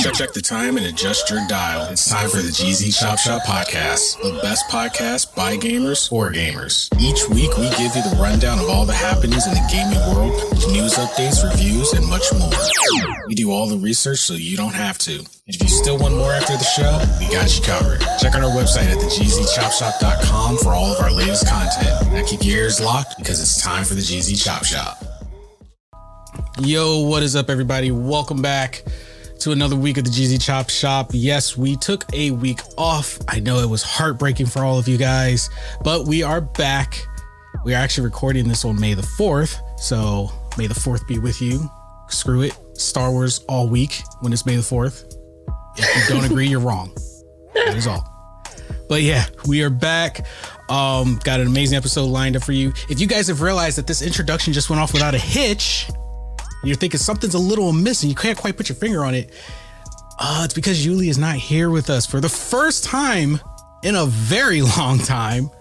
Check the time and adjust your dial. It's time for the GZ Chop Shop Podcast, the best podcast by gamers for gamers. Each week, we give you the rundown of all the happenings in the gaming world, news updates, reviews, and much more. We do all the research so you don't have to. If you still want more after the show, we got you covered. Check out our website at thegzchopshop.com for all of our latest content. Now keep your ears locked because it's time for the GZ Chop Shop. Yo, what is up, everybody? Welcome back to another week of the GZ Chop Shop. Yes, we took a week off. I know it was heartbreaking for all of you guys, but we are back. We are actually recording this on May the 4th, so May the 4th be with you. Screw it. Star Wars all week when it's May the 4th. If you don't agree, you're wrong. That is all. But yeah, we are back. Got an amazing episode lined up for you. If you guys have realized that this introduction just went off without a hitch, you're thinking something's a little amiss and you can't quite put your finger on it. It's because Yuli is not here with us for the first time in a very long time.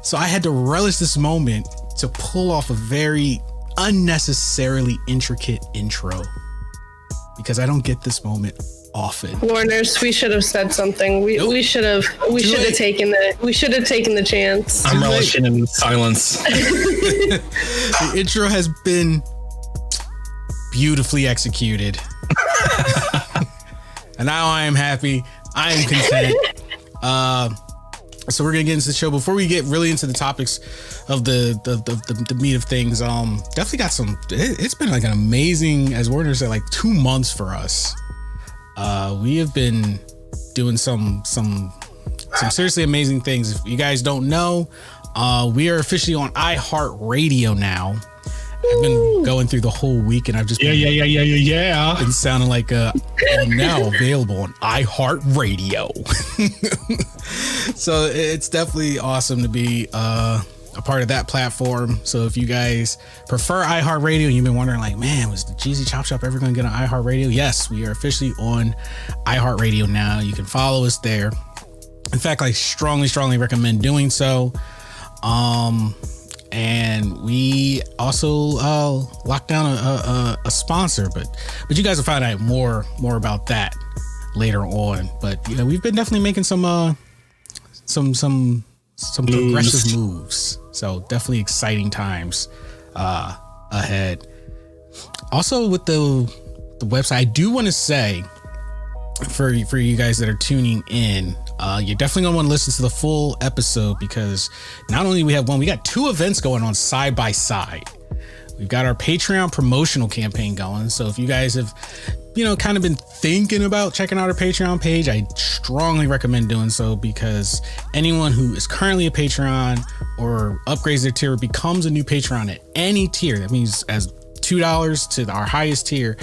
So I had to relish this moment to pull off a very unnecessarily intricate intro because I don't get this moment often. Warners, we should have said something. We should have taken the chance. I'm relishing in silence. The intro has been beautifully executed. And now I am happy. I am content. So we're gonna get into the show. Before we get really into the topics of the meat of things, definitely got some. It's been like an amazing, as Warner said, like 2 months for us. We have been doing some seriously amazing things. If you guys don't know, we are officially on iHeartRadio now. I've been going through the whole week and I've just been been sounding like now available on iHeartRadio. So it's definitely awesome to be a part of that platform. So if you guys prefer iHeartRadio and you've been wondering like, man, was the GZ Chop Shop ever going to get on iHeartRadio? Yes, we are officially on iHeartRadio now. You can follow us there. In fact, I strongly recommend doing so. And we also locked down a sponsor, but you guys will find out more about that later on. But you know, we've been definitely making some progressive moves. So definitely exciting times ahead. Also with the website, I do want to say for you guys that are tuning in, you're definitely gonna want to listen to the full episode because not only we got 2 events going on side by side. We've got our Patreon promotional campaign going. So if you guys have, kind of been thinking about checking out our Patreon page, I strongly recommend doing so because anyone who is currently a Patreon or upgrades their tier or becomes a new Patreon at any tier, that means as $2 to our highest tier,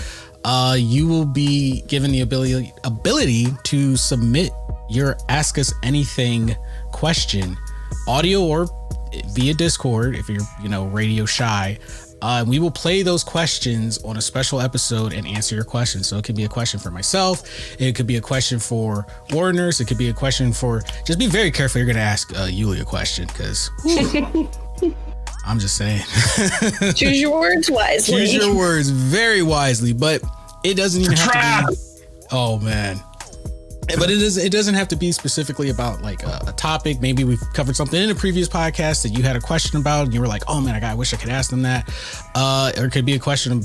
you will be given the ability to submit your Ask Us Anything question, audio or via Discord if you're, radio shy. We will play those questions on a special episode and answer your questions. So it could be a question for myself. It could be a question for Warners. It could be a question for, just be very careful. You're going to ask Yuli a question because I'm just saying. Choose your words wisely. Choose your words very wisely, but it doesn't even have to be. Oh man. But it doesn't have to be specifically about like a topic. Maybe we've covered something in a previous podcast that you had a question about and you were like, oh man, I wish I could ask them that. Or it could be a question,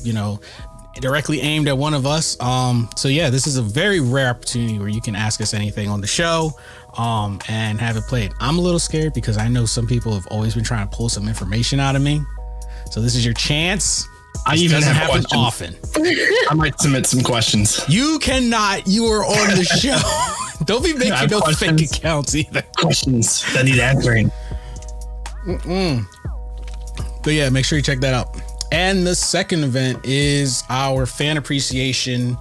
directly aimed at one of us. So yeah, this is a very rare opportunity where you can ask us anything on the show and have it played. I'm a little scared because I know some people have always been trying to pull some information out of me. So this is your chance. I even have questions often. I might submit some questions. You cannot. You are on the show. Don't be making no fake accounts either. Questions that need answering. But yeah, make sure you check that out. And the second event is our fan appreciation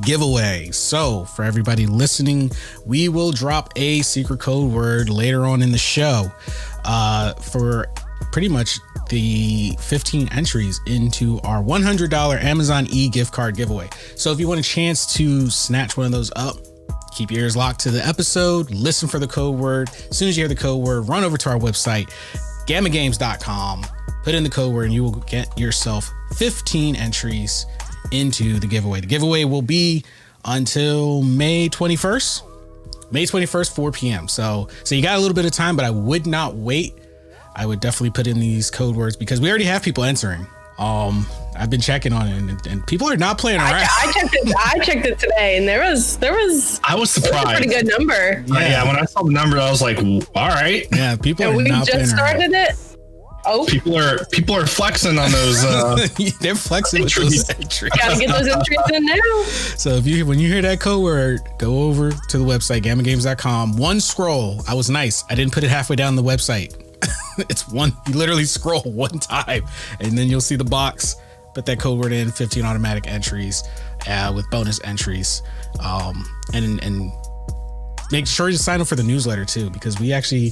giveaway. So for everybody listening, we will drop a secret code word later on in the show for pretty much the 15 entries into our $100 Amazon gift card giveaway. So if you want a chance to snatch one of those up, keep your ears locked to the episode, listen for the code word. As soon as you hear the code word, run over to our website, gammagames.com, put in the code word and you will get yourself 15 entries into the giveaway. The giveaway will be until May 21st. May 21st, 4 p.m. So you got a little bit of time, but I would not wait. I would definitely put in these code words because we already have people entering. I've been checking on it, and people are not playing around. I checked it today, and there was. I was surprised. A pretty good number. Yeah, when I saw the number, I was like, all right. Yeah, people are not playing around. We just started it. Oh, people are flexing on those. They're flexing with those entries. Gotta get those entries in now. So when you hear that code word, go over to the website gammagames.com. One scroll. I was nice. I didn't put it halfway down the website. It's one. You literally scroll one time, and then you'll see the box. Put that code word in. 15 automatic entries with bonus entries, and make sure you sign up for the newsletter too, because we actually.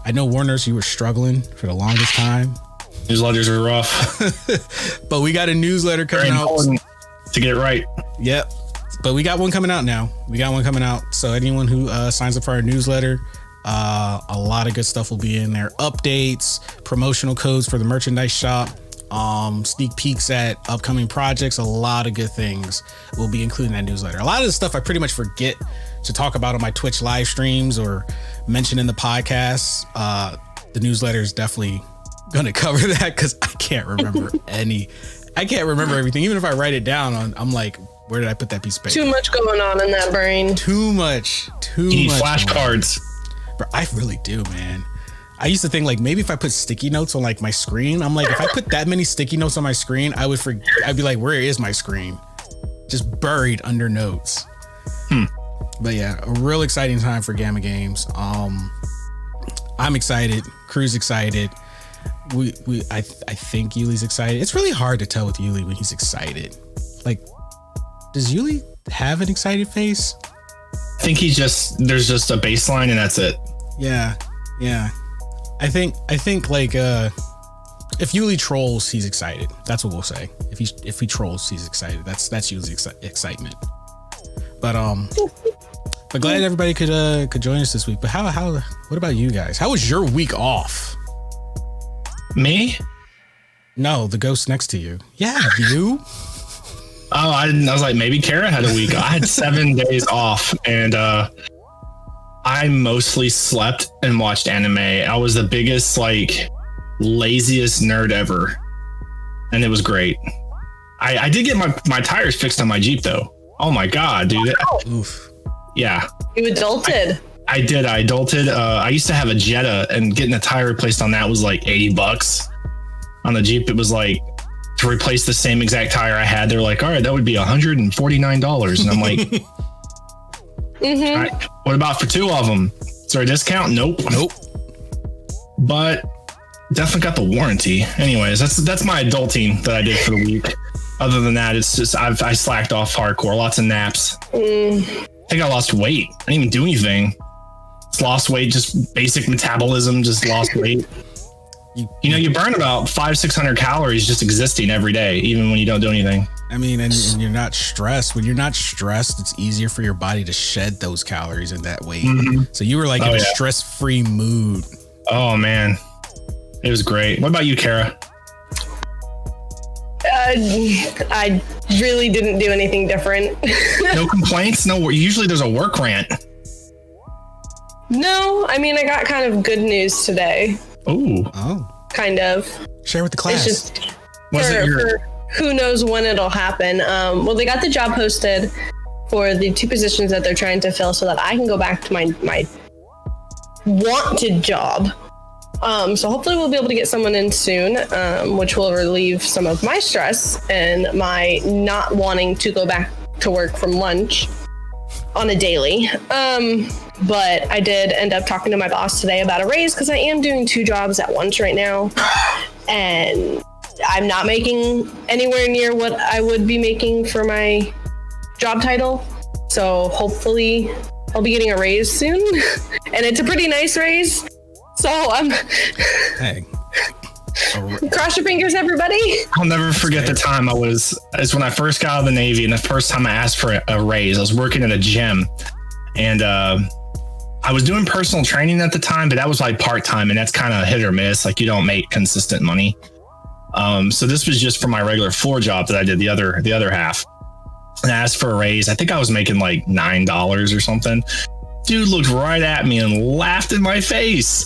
I know, Warners, you were struggling for the longest time. Newsletters are rough. But we got a newsletter coming out. To get it right. Yep. But we got one coming out now. So anyone who signs up for our newsletter, a lot of good stuff will be in there. Updates, promotional codes for the merchandise shop, sneak peeks at upcoming projects. A lot of good things will be included in that newsletter. A lot of the stuff I pretty much forget to talk about on my Twitch live streams or mention in the podcast. The newsletter is definitely going to cover that because I can't remember everything. Even if I write it down, I'm like, where did I put that piece of paper? Too much going on in that brain. Too much. You need flashcards. But I really do, man. I used to think like maybe if I put sticky notes on like my screen, I'm like, if I put that many sticky notes on my screen, I'd be like, where is my screen? Just buried under notes. But yeah, a real exciting time for Gamma Games. I'm excited. Crew's excited. I think Yuli's excited. It's really hard to tell with Yuli when he's excited. Like, does Yuli have an excited face? I think there's just a baseline and that's it. Yeah. I think like if Yuli trolls, he's excited. That's what we'll say. If he trolls, he's excited. That's Yuli's excitement. But glad everybody could join us this week. But what about you guys? How was your week off? Me? No, the ghost next to you. Yeah, you. Oh, I was like, maybe Kara had a week. I had 7 days off, and I mostly slept and watched anime. I was the biggest, like, laziest nerd ever, and it was great. I did get my tires fixed on my Jeep though. Oh my god, dude! Oof. Yeah. You adulted. I did. I adulted. I used to have a Jetta, and getting a tire replaced on that was like $80. On the Jeep, it was like to replace the same exact tire I had. They're like, all right, that would be $149, and I'm like, mm-hmm. All right, what about for 2 of them? Is there a discount? Nope. But definitely got the warranty. Anyways, that's my adulting that I did for the week. Other than that, it's just I slacked off hardcore. Lots of naps. I think I lost weight. I didn't even do anything. Just lost weight, just basic metabolism, just lost weight. You burn about 500-600 calories just existing every day, even when you don't do anything. I mean, and you're not stressed. When you're not stressed, it's easier for your body to shed those calories in that weight. Mm-hmm. So you were like in a stress-free mood. Oh, man. It was great. What about you, Kara? I really didn't do anything different. No complaints? No, usually there's a work rant. No, I mean, I got kind of good news today. Oh. Kind of. Share with the class. It's just for who knows when it'll happen. Well, they got the job posted for the 2 positions that they're trying to fill so that I can go back to my wanted job. So hopefully we'll be able to get someone in soon, which will relieve some of my stress and my not wanting to go back to work from lunch on a daily. But I did end up talking to my boss today about a raise because I am doing 2 jobs at once right now. And I'm not making anywhere near what I would be making for my job title. So hopefully I'll be getting a raise soon. And it's a pretty nice raise. So I'm... Hey. Cross your fingers, everybody. I'll never forget the time it's when I first got out of the Navy, and the first time I asked for a raise. I was working at a gym, and I was doing personal training at the time, but that was like part-time, and that's kind of hit or miss. Like, you don't make consistent money. So this was just for my regular floor job that I did the other half. and asked for a raise. I think I was making like $9 or something. Dude looked right at me and laughed in my face.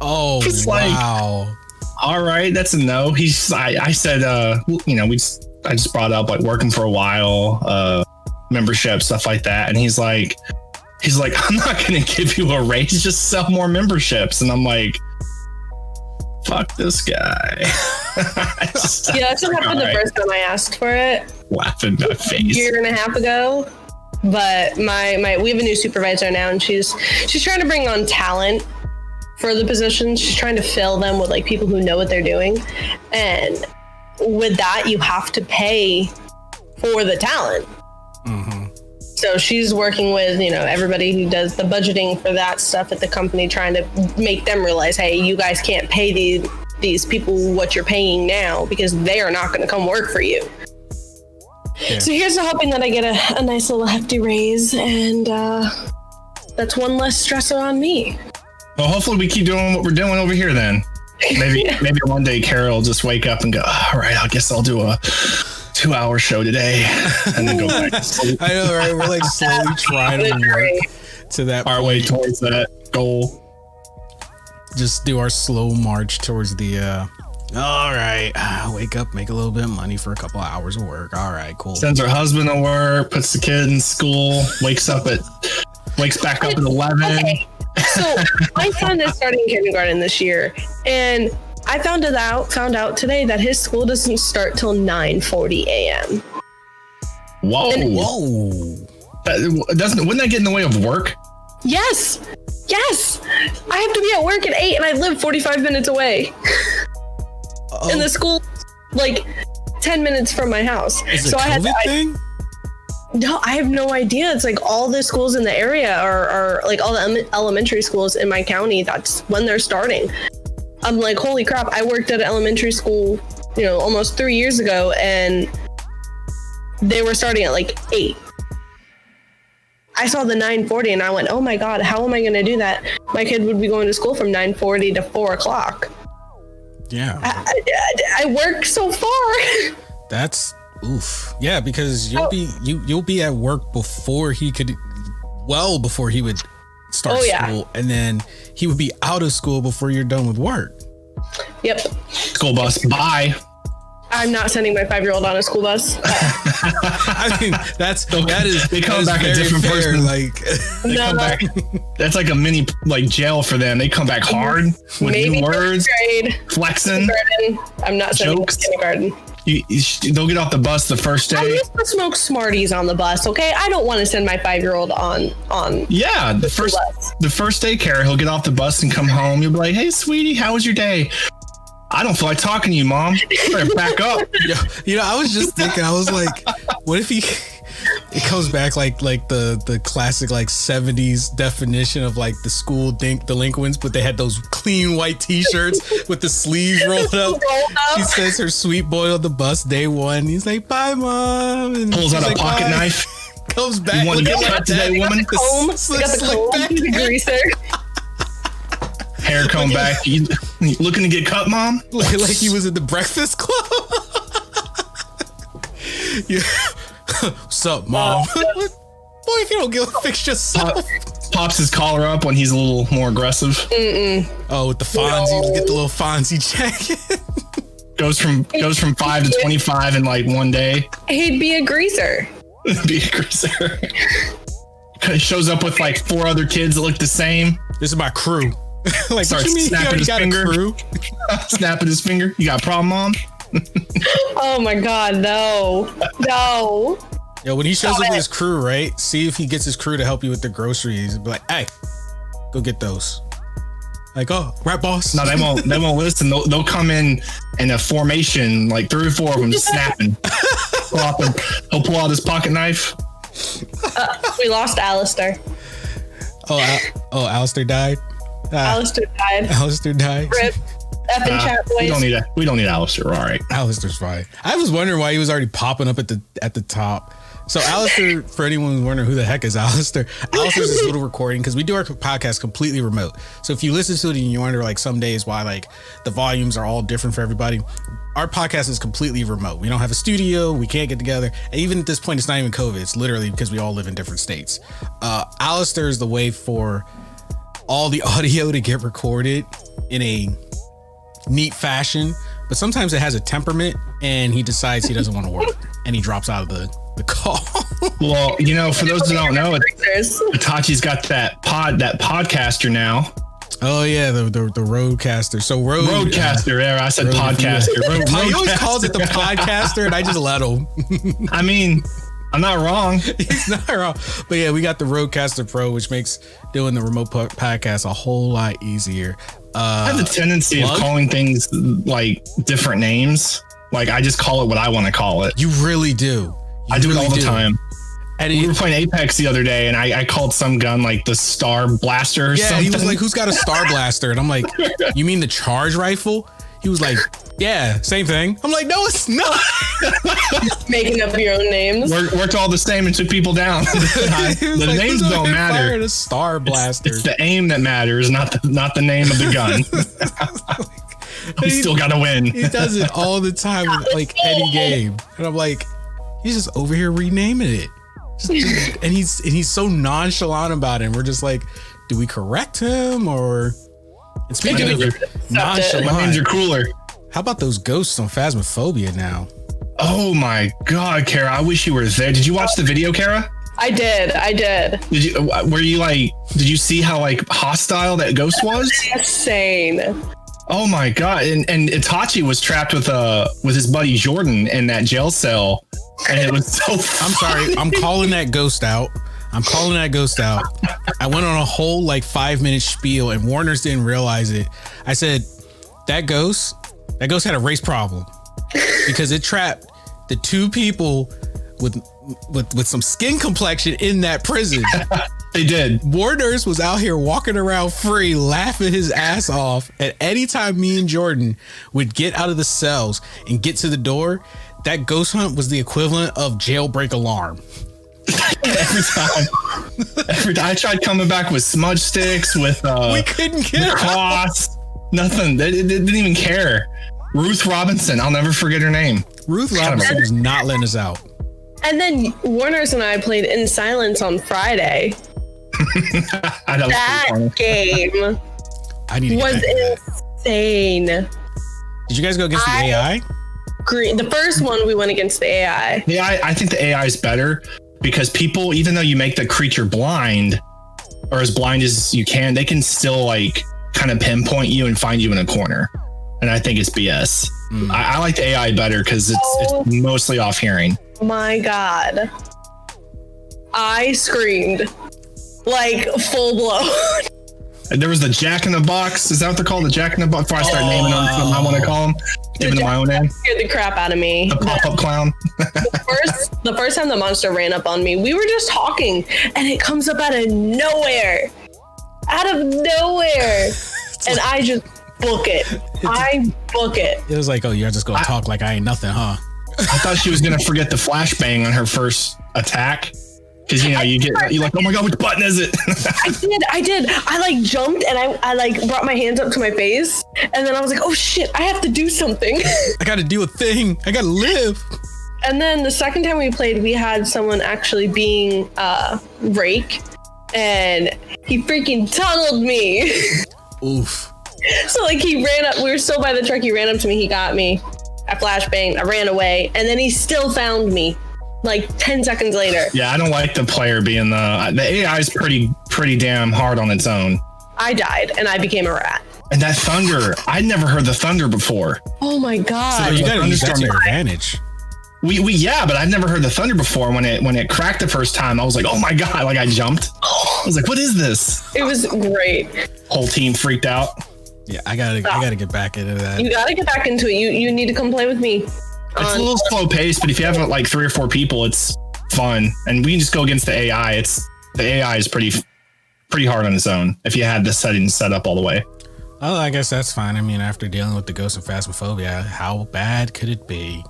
Oh, wow. Like, all right, that's a no. I said, I just brought up like working for a while, membership, stuff like that. And he's like, I'm not going to give you a raise, just sell more memberships. And I'm like, fuck this guy. Yeah, that's what happened the first time I asked for it. Laughing in my face. A year and a half ago. But we have a new supervisor now, and she's trying to bring on talent for the positions. She's trying to fill them with like people who know what they're doing. And with that, you have to pay for the talent. Mm-hmm. So she's working with, everybody who does the budgeting for that stuff at the company, trying to make them realize, hey, you guys can't pay these people what you're paying now because they are not going to come work for you. Yeah. So here's to hoping that I get a nice little hefty raise, and that's one less stressor on me. Well, hopefully we keep doing what we're doing over here then. Maybe one day Carol will just wake up and go, all right, I guess I'll do a 2-hour show today and then go back. I know, right? We're like slowly trying to work to that our way towards that goal. Just do our slow march towards the all right, wake up, make a little bit of money for a couple of hours of work. All right, cool. Sends her husband to work, puts the kid in school, wakes back up at 11. Okay. So my son is starting kindergarten this year, and I found out today that his school doesn't start till 9:40 a.m. Whoa! Wouldn't that get in the way of work? Yes. I have to be at work at 8, and I live 45 minutes away. Oh. And the school, like 10 minutes from my house. Is it a COVID thing? No, I have no idea. It's like all the schools in the area are like all the elementary schools in my county. That's when they're starting. I'm like, holy crap. I worked at an elementary school, almost 3 years ago, and they were starting at like 8. I saw the 9:40 and I went, oh my God, how am I going to do that? My kid would be going to school from 9:40 to 4 o'clock. Yeah. I work so far. That's oof. Yeah, because you'll be at work before he would start school, and then he would be out of school before you're done with work. Yep. School bus. Bye. I'm not sending my 5-year-old on a school bus. I mean, they come back a different person. Like they come back. That's like a mini like jail for them. They come back hard with maybe new words, grade, flexing. I'm not sending jokes. Kindergarten. They'll get off the bus the first day. I used to smoke Smarties on the bus. Okay, I don't want to send my 5-year-old on. Yeah, the first day, Kara, he'll get off the bus and come home. You'll be like, "Hey, sweetie, how was your day?" I don't feel like talking to you, Mom. Better back up. I was just thinking. I was like, what if it comes back like the classic like 70s definition of like the school delinquents, but they had those clean white t-shirts with the sleeves rolled up. She says her sweet boy on the bus day one. He's like, bye, Mom. And pulls out a pocket bye. Knife. Comes back. You want to get cut today, woman? We got the comb, the greaser. Hair comb back. You looking to get cut, Mom? Looking like he was in the Breakfast Club. Yeah. What's up, Mom? Boy, if you don't give a fix yourself. Pops his collar up when he's a little more aggressive. Oh, with the Fonzie, get the little Fonzie jacket. Goes from 5 to 25 in like one day. He'd be a greaser. Shows up with like 4 other kids that look the same. This is my crew. Like, starts snapping his finger. Snapping his finger. You got a problem, Mom? Oh my God, no. Yo, when he shows up with his crew, right? See if he gets his crew to help you with the groceries. Be like, hey, go get those. Like, oh, right, boss. No, they won't listen. They'll come in a formation, like 3 or 4 of them just snapping. He'll pull out his pocket knife. We lost Alistair. Oh, Alistair died? Alistair died. Rip. Effing chat boys. We don't need Alistair. All right. Alistair's fine. I was wondering why he was already popping up at the top. So Alistair, for anyone who's wondering who the heck is Alistair, Alistair's this little recording because we do our podcast completely remote. So if you listen to it and you wonder like some days why like the volumes are all different for everybody, our podcast is completely remote. We don't have a studio. We can't get together. And even at this point, it's not even COVID. It's literally because we all live in different states. Alistair is the way for all the audio to get recorded in a neat fashion. But sometimes it has a temperament and he decides he doesn't want to work and he drops out of the call. Well, you know, for those who don't know, Itachi's got that podcaster now. Oh yeah, the Roadcaster. So Roadcaster. Yeah, I said podcaster. He always calls it the podcaster, and I just let him. I mean, I'm not wrong. He's not wrong. But yeah, we got the Roadcaster Pro, which makes doing the remote podcast a whole lot easier. I have a tendency of calling things like different names. Like I just call it what I want to call it. You really do. I do it all the time. And we were playing Apex the other day, and I called some gun like the Star Blaster or something. He was like, who's got a Star Blaster? And I'm like, you mean the charge rifle? He was like, yeah, same thing. I'm like, no, it's not. Making up your own names. Worked all the same and took people down. The like, names don't matter. A Star Blaster. It's the aim that matters, not the name of the gun. We still got to win. He does it all the time with like any game. And I'm like, he's just over here renaming it. And he's so nonchalant about it. And we're just like, do we correct him or? And speaking of nonchalant, my names are cooler. How about those ghosts on Phasmophobia now? Oh my God, Kara! I wish you were there. Did you watch the video, Kara? I did. Did you? Were you like? Did you see how like hostile that ghost was? Insane. Oh my God! And Itachi was trapped with his buddy Jordan in that jail cell, and it was so. I'm sorry. I'm calling that ghost out. I went on a whole like 5-minute spiel, and Warner's didn't realize it. I said that ghost had a race problem because it trapped the two people with some skin complexion in that prison. They did. Warner's was out here walking around free, laughing his ass off. And anytime me and Jordan would get out of the cells and get to the door, that ghost hunt was the equivalent of jailbreak alarm. Every time I tried coming back with smudge sticks, with we couldn't get cloths, nothing. They didn't even care. Ruth Robinson, I'll never forget her name. Ruth Robinson was not letting us out. And then Warner's and I played In Silence on Friday. That game was insane. Did you guys go against the AI? The first one we went against the AI. Yeah, I think the AI is better because people, even though you make the creature blind or as blind as you can, they can still like kind of pinpoint you and find you in a corner. And I think it's BS. I like the AI better because it's mostly off hearing. My God. I screamed like full blown. And there was the Jack in the Box. Is that what they're called? The Jack in the Box? Before I start naming them something I want to call them. Giving them my own name. Scared the crap out of me. The pop-up clown. The first time the monster ran up on me, we were just talking and it comes up out of nowhere. And I just book it. It was like, oh, you're just going to talk like I ain't nothing, huh? I thought she was going to forget the flashbang on her first attack. Because, you know, you're like, oh my God, which button is it? I did. I like jumped and I like brought my hands up to my face. And then I was like, oh shit, I have to do something. I got to do a thing. I got to live. And then the second time we played, we had someone actually being Rake. And he freaking tunneled me. Oof. So like he ran up, we were still by the truck. He ran up to me. He got me. I flashbanged. I ran away. And then he still found me. Like 10 seconds later. Yeah, I don't like the player being the AI is pretty damn hard on its own. I died and I became a rat. And that thunder, I'd never heard the thunder before. Oh my God. So you gotta use that to your advantage. Yeah, but I've never heard the thunder before. When it cracked the first time, I was like, oh my God, like I jumped. I was like, what is this? It was great. Whole team freaked out. Yeah, I gotta get back into that. You gotta get back into it. You need to come play with me. It's a little slow paced, but if you have like 3 or 4 people, it's fun. And we can just go against the AI. The AI is pretty hard on its own if you had the settings set up all the way. Oh, I guess that's fine. I mean, after dealing with the ghost of Phasmophobia, how bad could it be?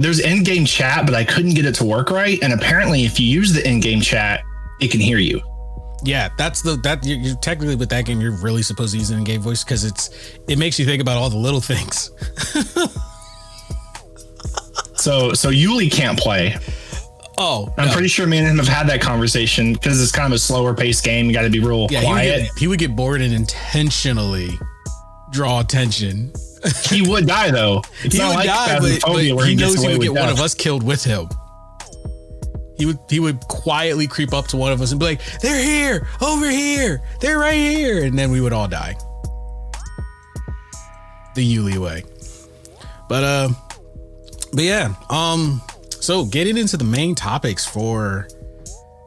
there's in-game chat, but I couldn't get it to work right. And apparently, if you use the in-game chat, it can hear you. Yeah, you're technically with that game, you're really supposed to use an in-game voice because it makes you think about all the little things. So Yuli can't play. Oh, I'm pretty sure me and him have had that conversation because it's kind of a slower paced game. You got to be real quiet. He would get bored and intentionally draw attention. He would die though. It's he not would like die, but he knows he would get one of us killed with him. He would quietly creep up to one of us and be like, "They're here, over here, they're right here," and then we would all die. The Yuli way. But yeah. So getting into the main topics for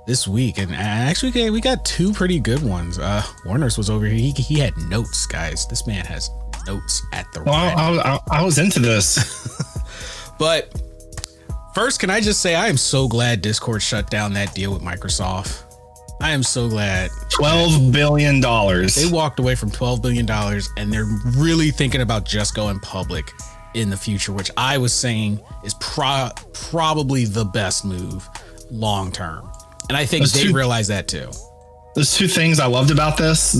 this week, and actually we got two pretty good ones. Warner's was over here. He had notes, guys. This man has notes at the Well, I was into this. But first, can I just say I am so glad Discord shut down that deal with Microsoft. I am so glad. $12 billion. They walked away from $12 billion and they're really thinking about just going public in the future, which I was saying is probably the best move long term. And I think they realize that too. There's two things I loved about this.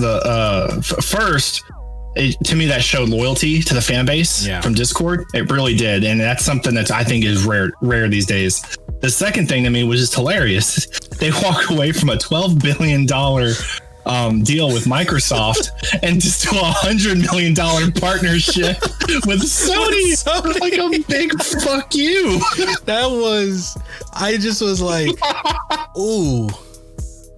First, to me, that showed loyalty to the fan base from Discord. It really did. And that's something that I think is rare these days. The second thing to me was just hilarious. They walk away from a $12 billion deal with Microsoft and just do $100 million partnership with Sony. Like a big fuck you. I just was like, ooh,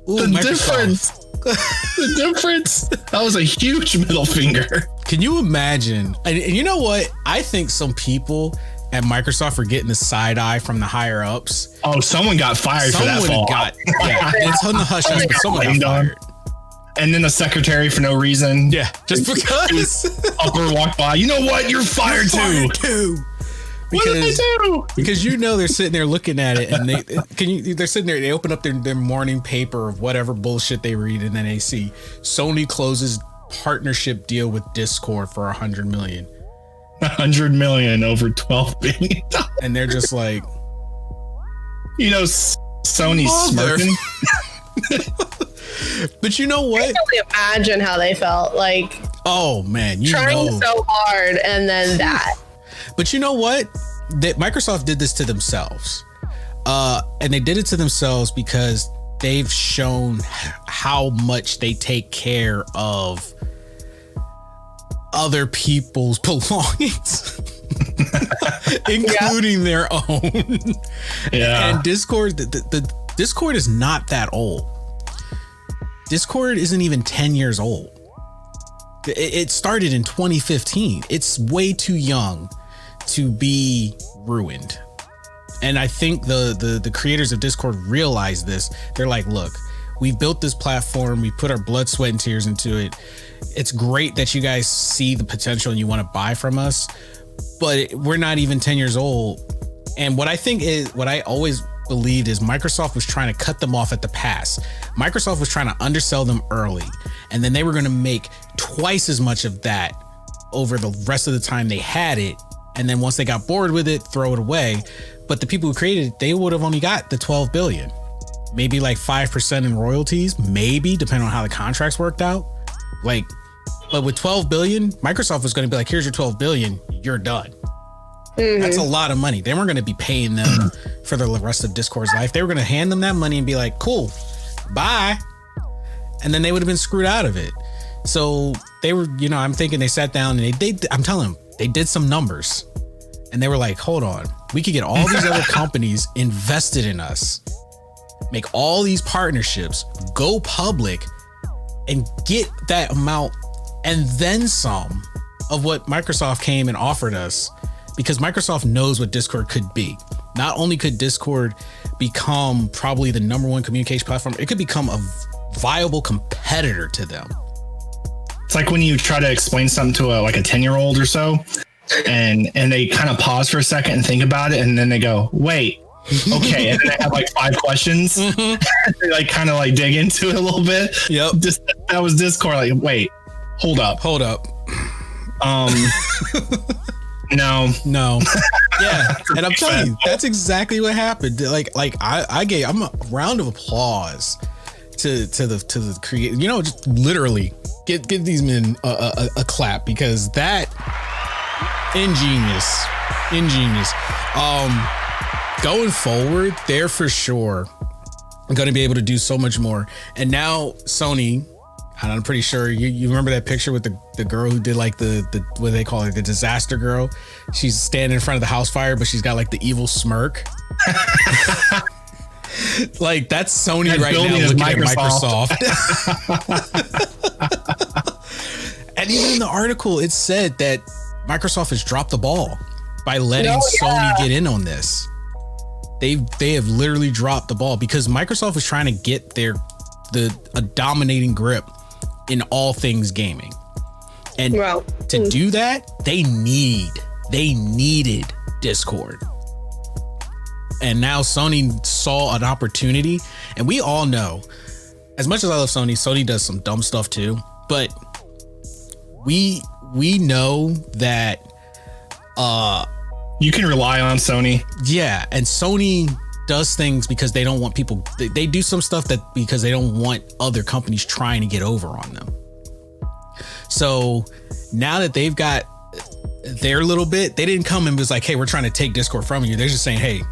the Microsoft. The difference. That was a huge middle finger. Can you imagine? And you know what? I think some people at Microsoft were getting the side eye from the higher ups. Oh, someone got fired for that fall. It's on the hush hush, but someone got fired. And then the secretary for no reason. Yeah, just because. Upper walked by. You know what? You're fired too. What did they do? Because they're sitting there looking at it, and they're sitting there. They open up their morning paper of whatever bullshit they read, and then they see Sony closes partnership deal with Discord for $100 million. $100 million over $12 billion, and they're just like, Sony's smirking. But you know what? I can only imagine how they felt. Like, oh man, trying so hard, and then that. But you know what? That Microsoft did this to themselves. And they did it to themselves because they've shown how much they take care of other people's belongings, including their own. Yeah. And Discord, the Discord is not that old. Discord isn't even 10 years old. It started in 2015. It's way too young to be ruined. And I think the creators of Discord realize this. They're like, look, we've built this platform. We put our blood, sweat, and tears into it. It's great that you guys see the potential and you want to buy from us, but we're not even 10 years old. And what I always believed is Microsoft was trying to cut them off at the pass. Microsoft was trying to undersell them early, and then they were going to make twice as much of that over the rest of the time they had it. And then once they got bored with it, throw it away. But the people who created it, they would have only got the 12 billion, maybe like 5% in royalties, maybe depending on how the contracts worked out. But with 12 billion, Microsoft was going to be like, here's your 12 billion, you're done. Mm-hmm. That's a lot of money. They weren't going to be paying them for the rest of Discord's life. They were going to hand them that money and be like, cool, bye. And then they would have been screwed out of it. So they were, I'm thinking they sat down and I'm telling them, they did some numbers and they were like, hold on, we could get all these other companies invested in us, make all these partnerships, go public and get that amount and then some of what Microsoft came and offered us. Because Microsoft knows what Discord could be. Not only could Discord become probably the number one communication platform, it could become a viable competitor to them. It's like when you try to explain something to a 10-year-old or so, and they kind of pause for a second and think about it, and then they go, wait, okay. And then they have like 5 questions. Mm-hmm. They kind of dig into it a little bit. Yep. That was Discord. Wait, hold up. No. Yeah, and I'm telling you, that's exactly what happened. I'm a round of applause to the creator. You know, just literally give these men a clap, because that ingenious. Going forward, they're for sure going to be able to do so much more. And now Sony, and I'm pretty sure you remember that picture with the girl who did like the what they call it, the disaster girl. She's standing in front of the house fire, but she's got like the evil smirk. Like that's Sony that right now looking Microsoft. At Microsoft. And even in the article, it said that Microsoft has dropped the ball by letting Sony get in on this. They have literally dropped the ball because Microsoft was trying to get a dominating grip in all things gaming. And to do that, they needed Discord. And now Sony saw an opportunity, and we all know, as much as I love Sony does some dumb stuff too, but we know that you can rely on Sony. Yeah, and Sony does things because they don't want people. They do some stuff because they don't want other companies trying to get over on them. So now that they've got their little bit, they didn't come and was like, "Hey, we're trying to take Discord from you." They're just saying, "Hey,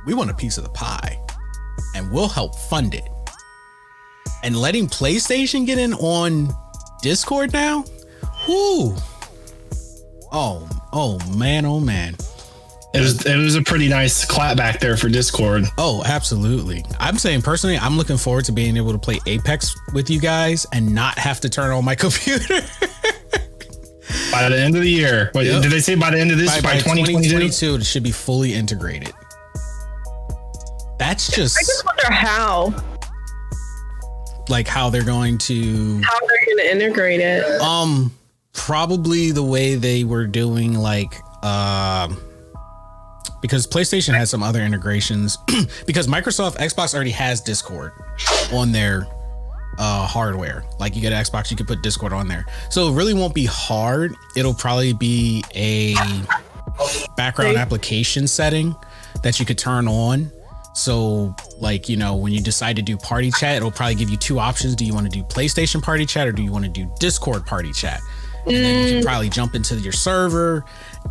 we want a piece of the pie, and we'll help fund it." And letting PlayStation get in on Discord now, whoo! Oh man. It was a pretty nice clap back there for Discord. Oh, absolutely. I'm saying personally, I'm looking forward to being able to play Apex with you guys and not have to turn on my computer. By the end of the year. Wait, did they say by the end of this? By 2022, it should be fully integrated. That's just... I just wonder how. Like how they're going to... How they're going to integrate it. Probably the way they were doing like... because PlayStation has some other integrations because Xbox already has Discord on their hardware. Like you get an Xbox, you can put Discord on there. So it really won't be hard. It'll probably be a background application setting that you could turn on. So like, you know, when you decide to do party chat, it'll probably give you two options. Do you want to do PlayStation party chat or do you want to do Discord party chat? And then you can probably jump into your server.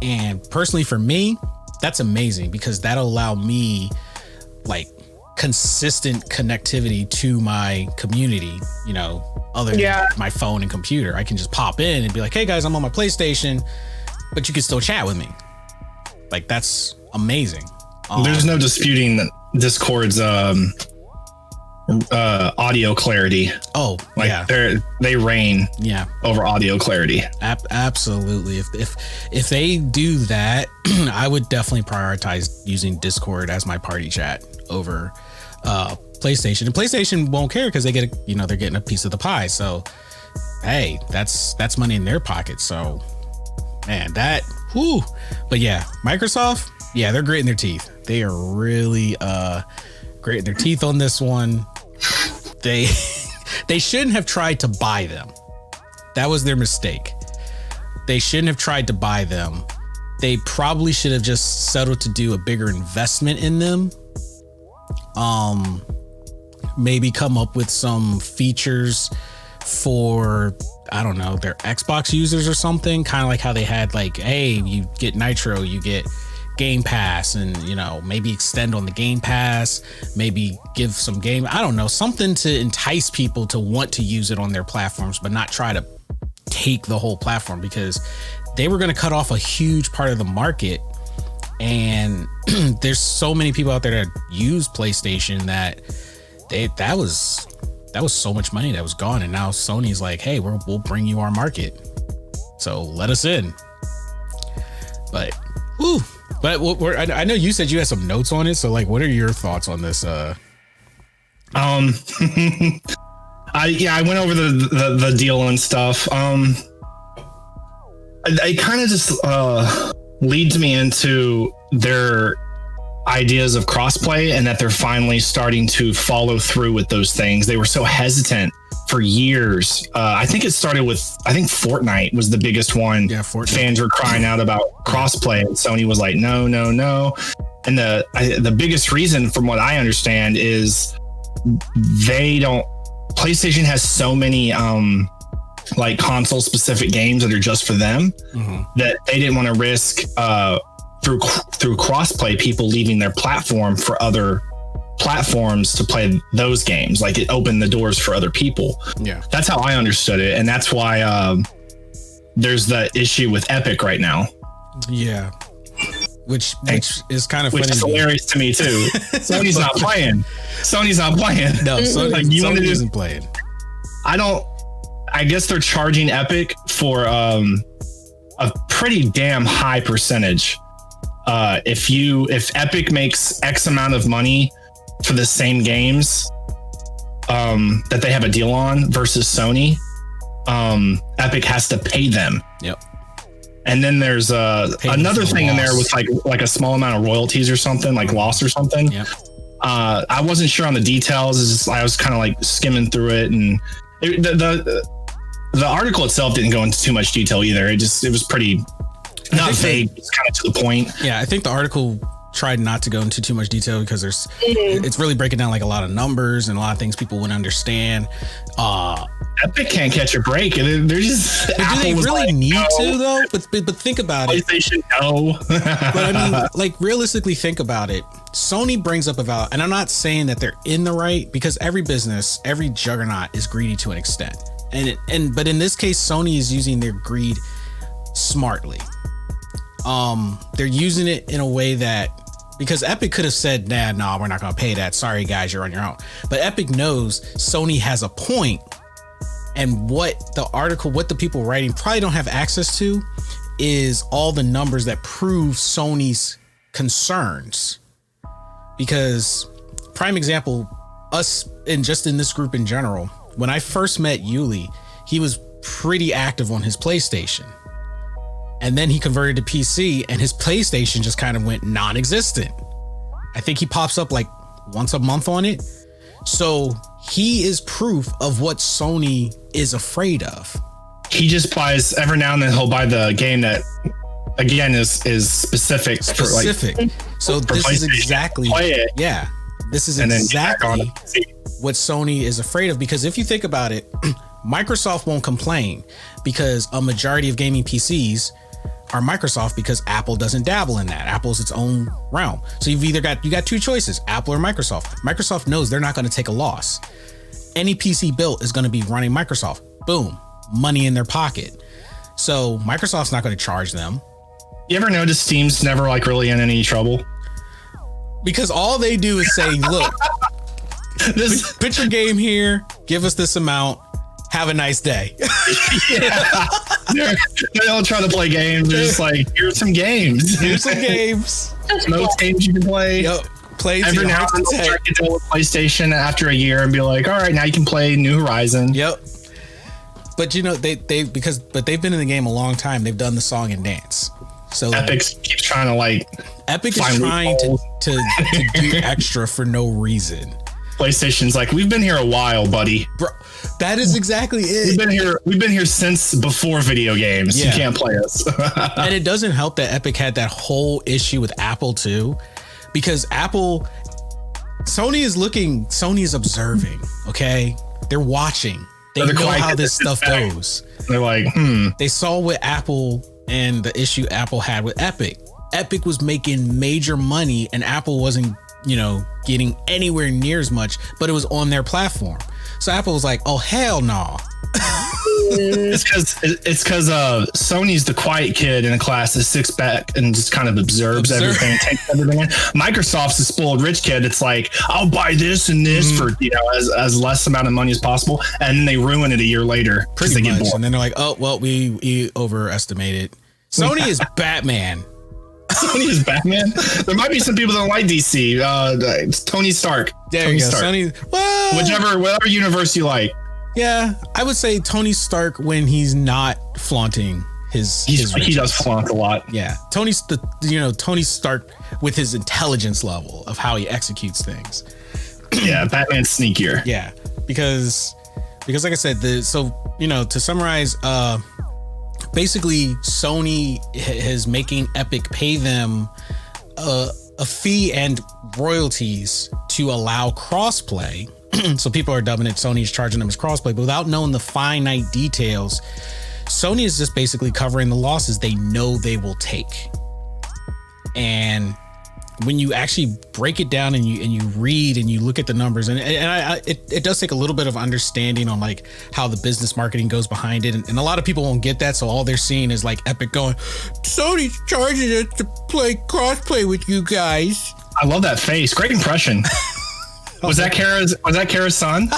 And personally for me, that's amazing because that'll allow me like consistent connectivity to my community, you know, other than my phone and computer. I can just pop in and be like, "Hey guys, I'm on my PlayStation," but you can still chat with me. Like that's amazing. There's no disputing that Discord's audio clarity. Oh, like they reign over audio clarity. Absolutely. If they do that, I would definitely prioritize using Discord as my party chat over PlayStation. And PlayStation won't care because they get they're getting a piece of the pie. So hey, that's money in their pocket. So man, but yeah, Microsoft, they're gritting their teeth. They are really gritting their teeth on this one. They shouldn't have tried to buy them. That was their mistake. They shouldn't have tried to buy them. They probably should have just settled to do a bigger investment in them. Maybe come up with some features for, I don't know, their Xbox users or something. Kind of like how they had like, hey, you get Nitro, you get Game Pass, and maybe extend on the Game Pass, maybe give some game, I don't know, something to entice people to want to use it on their platforms, but not try to take the whole platform, because they were going to cut off a huge part of the market. And there's so many people out there that use PlayStation that that was so much money that was gone. And now Sony's like, hey, we'll bring you our market, so let us in. But I know you said you had some notes on it. So like, what are your thoughts on this? I went over the deal and stuff. It kind of just leads me into their ideas of crossplay, and that they're finally starting to follow through with those things. They were so hesitant for years. I think it started with, Fortnite was the biggest one. Yeah, Fortnite. Fans were crying out about crossplay, and Sony was like, no. And the biggest reason, from what I understand, is PlayStation has so many like console specific games that are just for them, that they didn't want to risk through crossplay people leaving their platform for other platforms to play those games. Like, it opened the doors for other people. Yeah, that's how I understood it, and that's why there's the issue with Epic right now. Yeah, which is kind of funny. Which is hilarious to me too. Sony's not playing. No, Sony isn't playing. I guess they're charging Epic for a pretty damn high percentage. If Epic makes X amount of money for the same games that they have a deal on versus Sony, Epic has to pay them. Yep. And then there's another thing in there with like a small amount of royalties or something, like loss or something. Yep. I wasn't sure on the details. I was kind of like skimming through it, and the article itself didn't go into too much detail either. It was pretty not vague, it's kind of to the point. Yeah, I think the article tried not to go into too much detail because it's really breaking down like a lot of numbers and a lot of things people wouldn't understand. Epic can't catch a break. They're just. Do they really need to though? But think about it. PlayStation, no. But I mean, like, realistically, think about it. Sony brings up about, and I'm not saying that they're in the right, because every business, every juggernaut is greedy to an extent, but in this case, Sony is using their greed smartly. They're using it in a way that, because Epic could have said, nah, we're not going to pay that. Sorry, guys, you're on your own. But Epic knows Sony has a point, and what the people writing probably don't have access to is all the numbers that prove Sony's concerns. Because, prime example, us, and just in this group in general, when I first met Yuli, he was pretty active on his PlayStation. And then he converted to PC, and his PlayStation just kind of went non-existent. I think he pops up like once a month on it. So he is proof of what Sony is afraid of. He just buys, every now and then he'll buy the game that, again, is specific. For like, so for this is exactly, yeah, this is exactly what Sony is afraid of. Because if you think about it, Microsoft won't complain because a majority of gaming PCs are Microsoft, because Apple doesn't dabble in that. Apple's its own realm. So you got two choices, Apple or Microsoft. Microsoft knows they're not going to take a loss. Any PC built is going to be running Microsoft. Boom, money in their pocket. So Microsoft's not going to charge them. You ever notice Steam's never like really in any trouble? Because all they do is say, look, put your game here, give us this amount, have a nice day. Yeah. They don't try to play games. They're just like, here's some games. Most games you can play. Yep. Plays every now and then they'll get to PlayStation after a year and be like, all right, now you can play New Horizon. Yep. But you know, they've been in the game a long time. They've done the song and dance. So Epic keeps trying to like. Epic is trying to do extra for no reason. PlayStation's like, we've been here a while, buddy. Bro, that is exactly it. We've been here since before video games. Yeah. You can't play us. And it doesn't help that Epic had that whole issue with Apple too, because Sony is observing. Okay, they're watching. They know how this stuff goes. They're like, They saw what Apple and the issue Apple had with Epic. Epic was making major money, and Apple wasn't, getting anywhere near as much, but it was on their platform. So Apple was like, oh, hell no. It's because Sony's the quiet kid in a class that sits back and just kind of observes everything, takes everything in. Microsoft's the spoiled rich kid. It's like, I'll buy this and this for as less amount of money as possible, and then they ruin it a year later because they get bored. And then they're like, oh well, we overestimated. Sony is Batman. Sony is Batman. There might be some people that don't like DC. It's Tony Stark. There Tony you go. Stark. Sony, whatever universe you like. Yeah, I would say Tony Stark when he's not flaunting his riches. He does flaunt a lot. Yeah, Tony Stark with his intelligence level of how he executes things. Yeah, Batman's sneakier. Yeah, because Because like I said, to summarize, basically Sony is making Epic pay them a fee and royalties to allow crossplay. So people are dubbing it Sony's charging them as crossplay, but without knowing the finite details, Sony is just basically covering the losses they know they will take. And when you actually break it down and you read and you look at the numbers, and it does take a little bit of understanding on like how the business marketing goes behind it, and a lot of people won't get that, so all they're seeing is like Epic going, Sony's charging us to play crossplay with you guys. I love that face. Great impression. Was that Kara's son?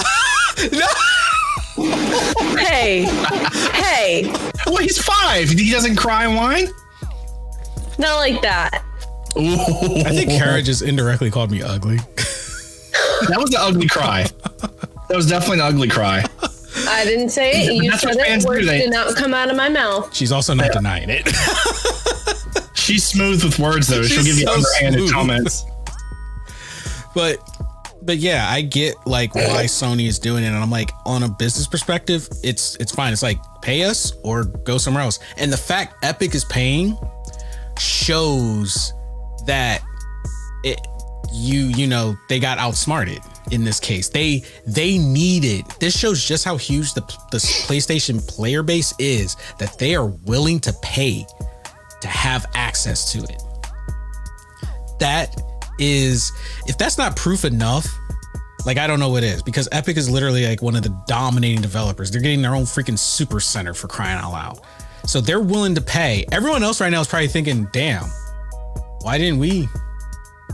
No. Hey. Well, he's 5. He doesn't cry and whine. Not like that. Ooh. I think Kara just indirectly called me ugly. That was the ugly cry. That was definitely an ugly cry. I didn't say it. You said it. Words did not come out of my mouth. She's also not denying it. She's smooth with words, though. She'll give you underhanded comments. But yeah, I get like why Sony is doing it, and I'm like, on a business perspective, it's fine. It's like, pay us or go somewhere else. And the fact Epic is paying shows that they got outsmarted in this case. They needed. This shows just how huge the PlayStation player base is, that they are willing to pay to have access to it. That is, if that's not proof enough, like, I don't know what is, because Epic is literally like one of the dominating developers. They're getting their own freaking super center, for crying out loud. So they're willing to pay. Everyone else right now is probably thinking, damn, why didn't we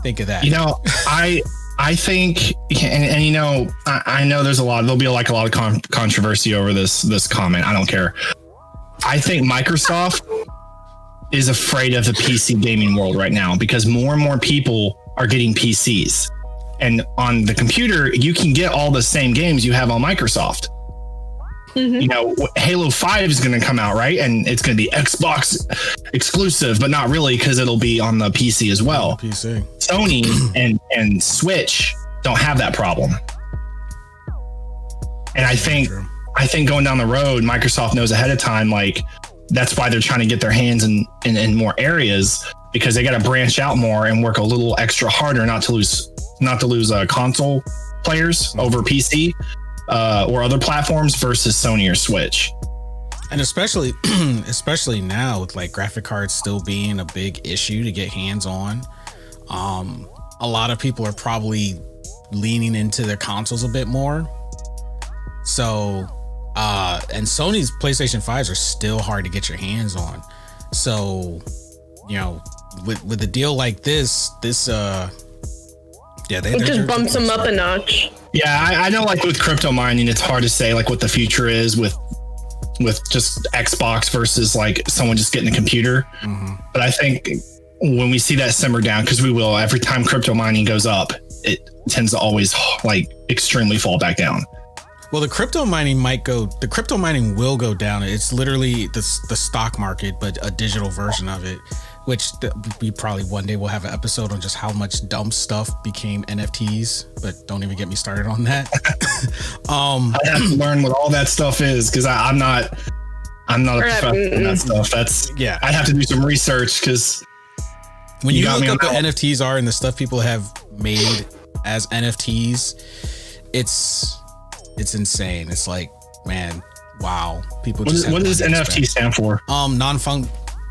think of that? I think, and I know there'll be like a lot of controversy over this comment. I don't care. I think Microsoft is afraid of the PC gaming world right now, because more and more people are getting PCs, and on the computer, you can get all the same games you have on Microsoft. Mm-hmm. Halo 5 is going to come out, right? And it's going to be Xbox exclusive, but not really, because it'll be on the PC as well. PC. Sony and Switch don't have that problem. And I think going down the road, Microsoft knows ahead of time, like, that's why they're trying to get their hands in more areas, because they got to branch out more and work a little extra harder not to lose console players over PC. Or other platforms versus Sony or Switch. And especially now with like graphic cards still being a big issue to get hands on, a lot of people are probably leaning into their consoles a bit more. So, and Sony's PlayStation 5s are still hard to get your hands on. So, with a deal like this, it just bumps them up a notch. Yeah, I know, like with crypto mining, it's hard to say like what the future is with just Xbox versus like someone just getting a computer. Mm-hmm. But I think when we see that simmer down, because we will, every time crypto mining goes up, it tends to always like extremely fall back down. Well, the crypto mining will go down. It's literally the stock market, but a digital version of it, which we probably one day will have an episode on just how much dumb stuff became NFTs, but don't even get me started on that. I have to learn what all that stuff is, because I'm not a professional in that stuff. I'd have to do some research, because when you look up what NFTs are and the stuff people have made as NFTs, it's insane. It's like, man, wow. People. What does NFT stand for?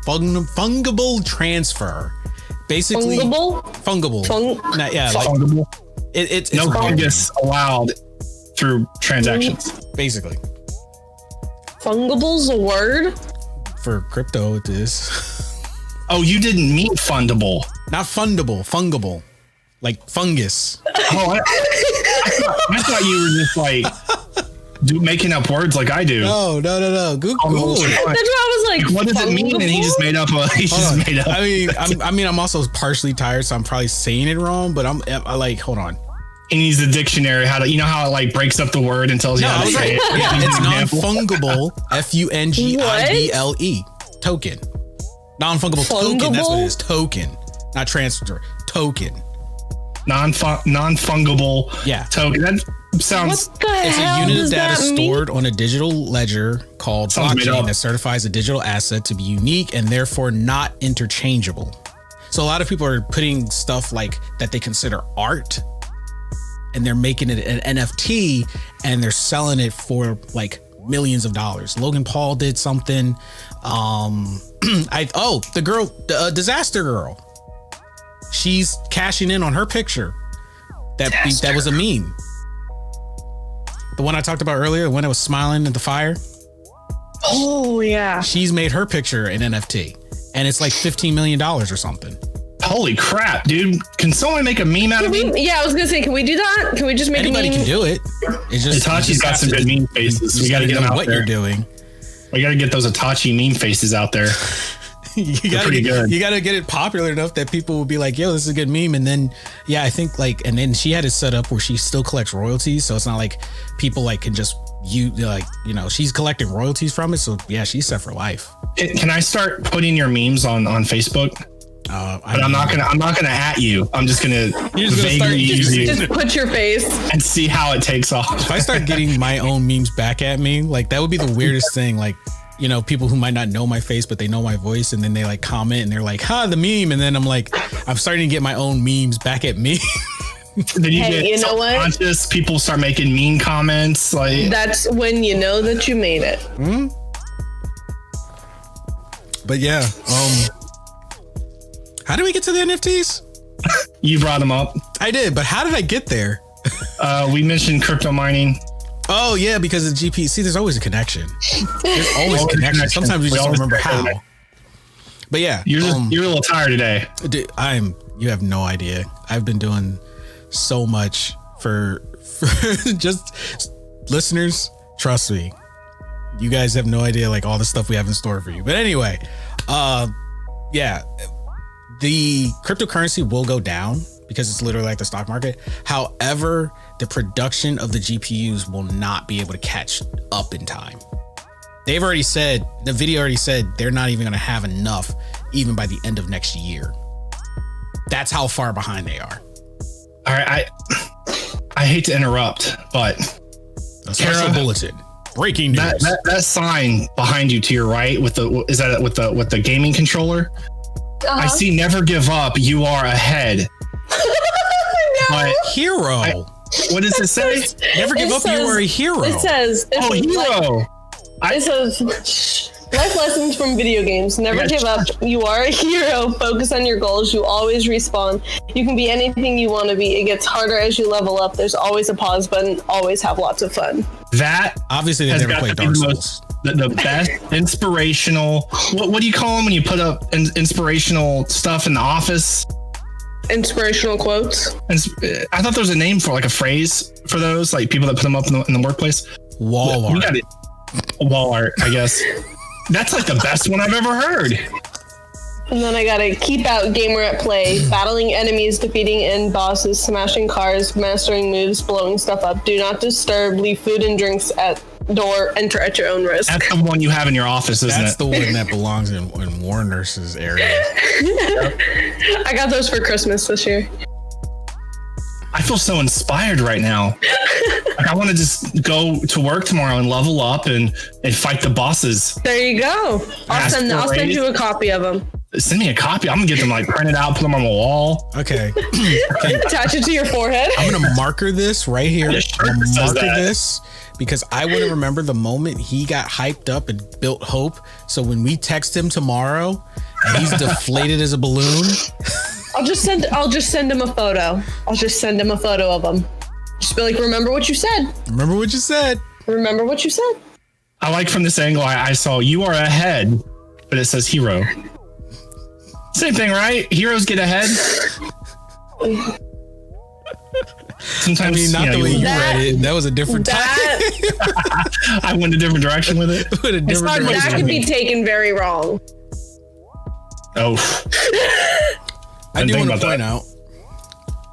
Fungible transfer. Basically, fungible. Fungible. It's no fungus allowed through transactions. Basically, fungible's a word for crypto. It is. Oh, you didn't mean fundable. Not fundable. Fungible, like fungus. Oh, I thought you were just like making up words like I do. No. Google. That's what I was like. What does it mean? And he just made up. I'm also partially tired, so I'm probably saying it wrong. But I like, hold on. He needs a dictionary. How to, how it like breaks up the word and tells you how to say it. Yeah, it's non-fungible. FUNGIBLE token. Non-fungible token. That's what it is. Token, not transfer. Token. Non-fungible. Yeah. Token. Sounds. What the It's hell a unit does of data that mean? stored on a digital ledger called Sounds made blockchain up. that certifies a digital asset to be unique and therefore not interchangeable. So a lot of people are putting stuff like that they consider art, and they're making it an NFT and they're selling it for like millions of dollars. Logan Paul did something. The girl, Disaster Girl. She's cashing in on her picture. That was a meme. The one I talked about earlier, the one that was smiling at the fire. Oh yeah. She's made her picture an NFT, and it's like $15 million or something. Holy crap, dude! Can someone make a meme out of me? Yeah, I was gonna say, can we do that? Can we just make Anybody a meme? can do it. It's just Itachi's got some good meme faces. We got to get them out what there. you're doing. We got to get those Itachi meme faces out there. You gotta get it popular enough that people will be like, yo, this is a good meme. And then I think and then she had it set up where she still collects royalties, so it's not like people can just she's collecting royalties from it, so yeah, she's set for life. Can I start putting your memes on Facebook? But I'm not gonna at you. I'm just gonna vaguely use you. Just put your face and see how it takes off. If I start getting my own memes back at me, that would be the weirdest thing. People who might not know my face, but they know my voice, and then they comment and they're like, "Ha, the meme," and then I'm starting to get my own memes back at me. Then you know what? People start making mean comments. That's when you know that you made it. Mm-hmm. But yeah, how did we get to the NFTs? You brought them up. I did, but how did I get there? We mentioned crypto mining. Oh yeah, because of GP. See, there's always a connection. There's always a connection. Sometimes we just don't remember how. But yeah, you're a little tired today. Dude, you have no idea. I've been doing so much for just listeners. Trust me, you guys have no idea all the stuff we have in store for you. But anyway, yeah, the cryptocurrency will go down because it's literally like the stock market. However, the production of the GPUs will not be able to catch up in time. They've already said, the video already said, they're not even going to have enough even by the end of next year. That's how far behind they are. All right, I hate to interrupt, but a special bulletin. Breaking news. That sign behind you to your right with the gaming controller. I see never give up, you are ahead. No. Hero. What does it say? Never give up, you are a hero. It says, hero. It says, life lessons from video games. Never give up. You are a hero. Focus on your goals. You always respawn. You can be anything you want to be. It gets harder as you level up. There's always a pause button. Always have lots of fun. That obviously they never played Dark Souls. The best inspirational. What do you call them when you put up inspirational stuff in the office? Inspirational quotes. I thought there was a name for a phrase for those, people that put them up in the workplace. Wall art. Wall art, I guess. That's the best one I've ever heard. And then I gotta keep out gamer at play, battling enemies, defeating end bosses, smashing cars, mastering moves, blowing stuff up. Do not disturb. Leave food and drinks at door. Enter at your own risk. That's the one you have in your office, isn't it? That's the one that belongs in Warren Nurse's area. I got those for Christmas this year. I feel so inspired right now. I want to just go to work tomorrow and level up and fight the bosses. There you go. I'll send you a copy of them. Send me a copy. I'm gonna get them printed out, put them on the wall. Okay. Attach it to your forehead. I'm gonna marker this right here. This because I want to remember the moment he got hyped up and built hope. So when we text him tomorrow and he's deflated as a balloon, I'll just send him a photo. I'll just send him a photo of him. Just be like, remember what you said. Remember what you said. Remember what you said. I like from this angle, I saw you are ahead, but it says hero. Same thing, right? Heroes get ahead. Sometimes, not the way you read it. That was a different time. I went a different direction with it. That could be taken very wrong. Oh. I do want to point out,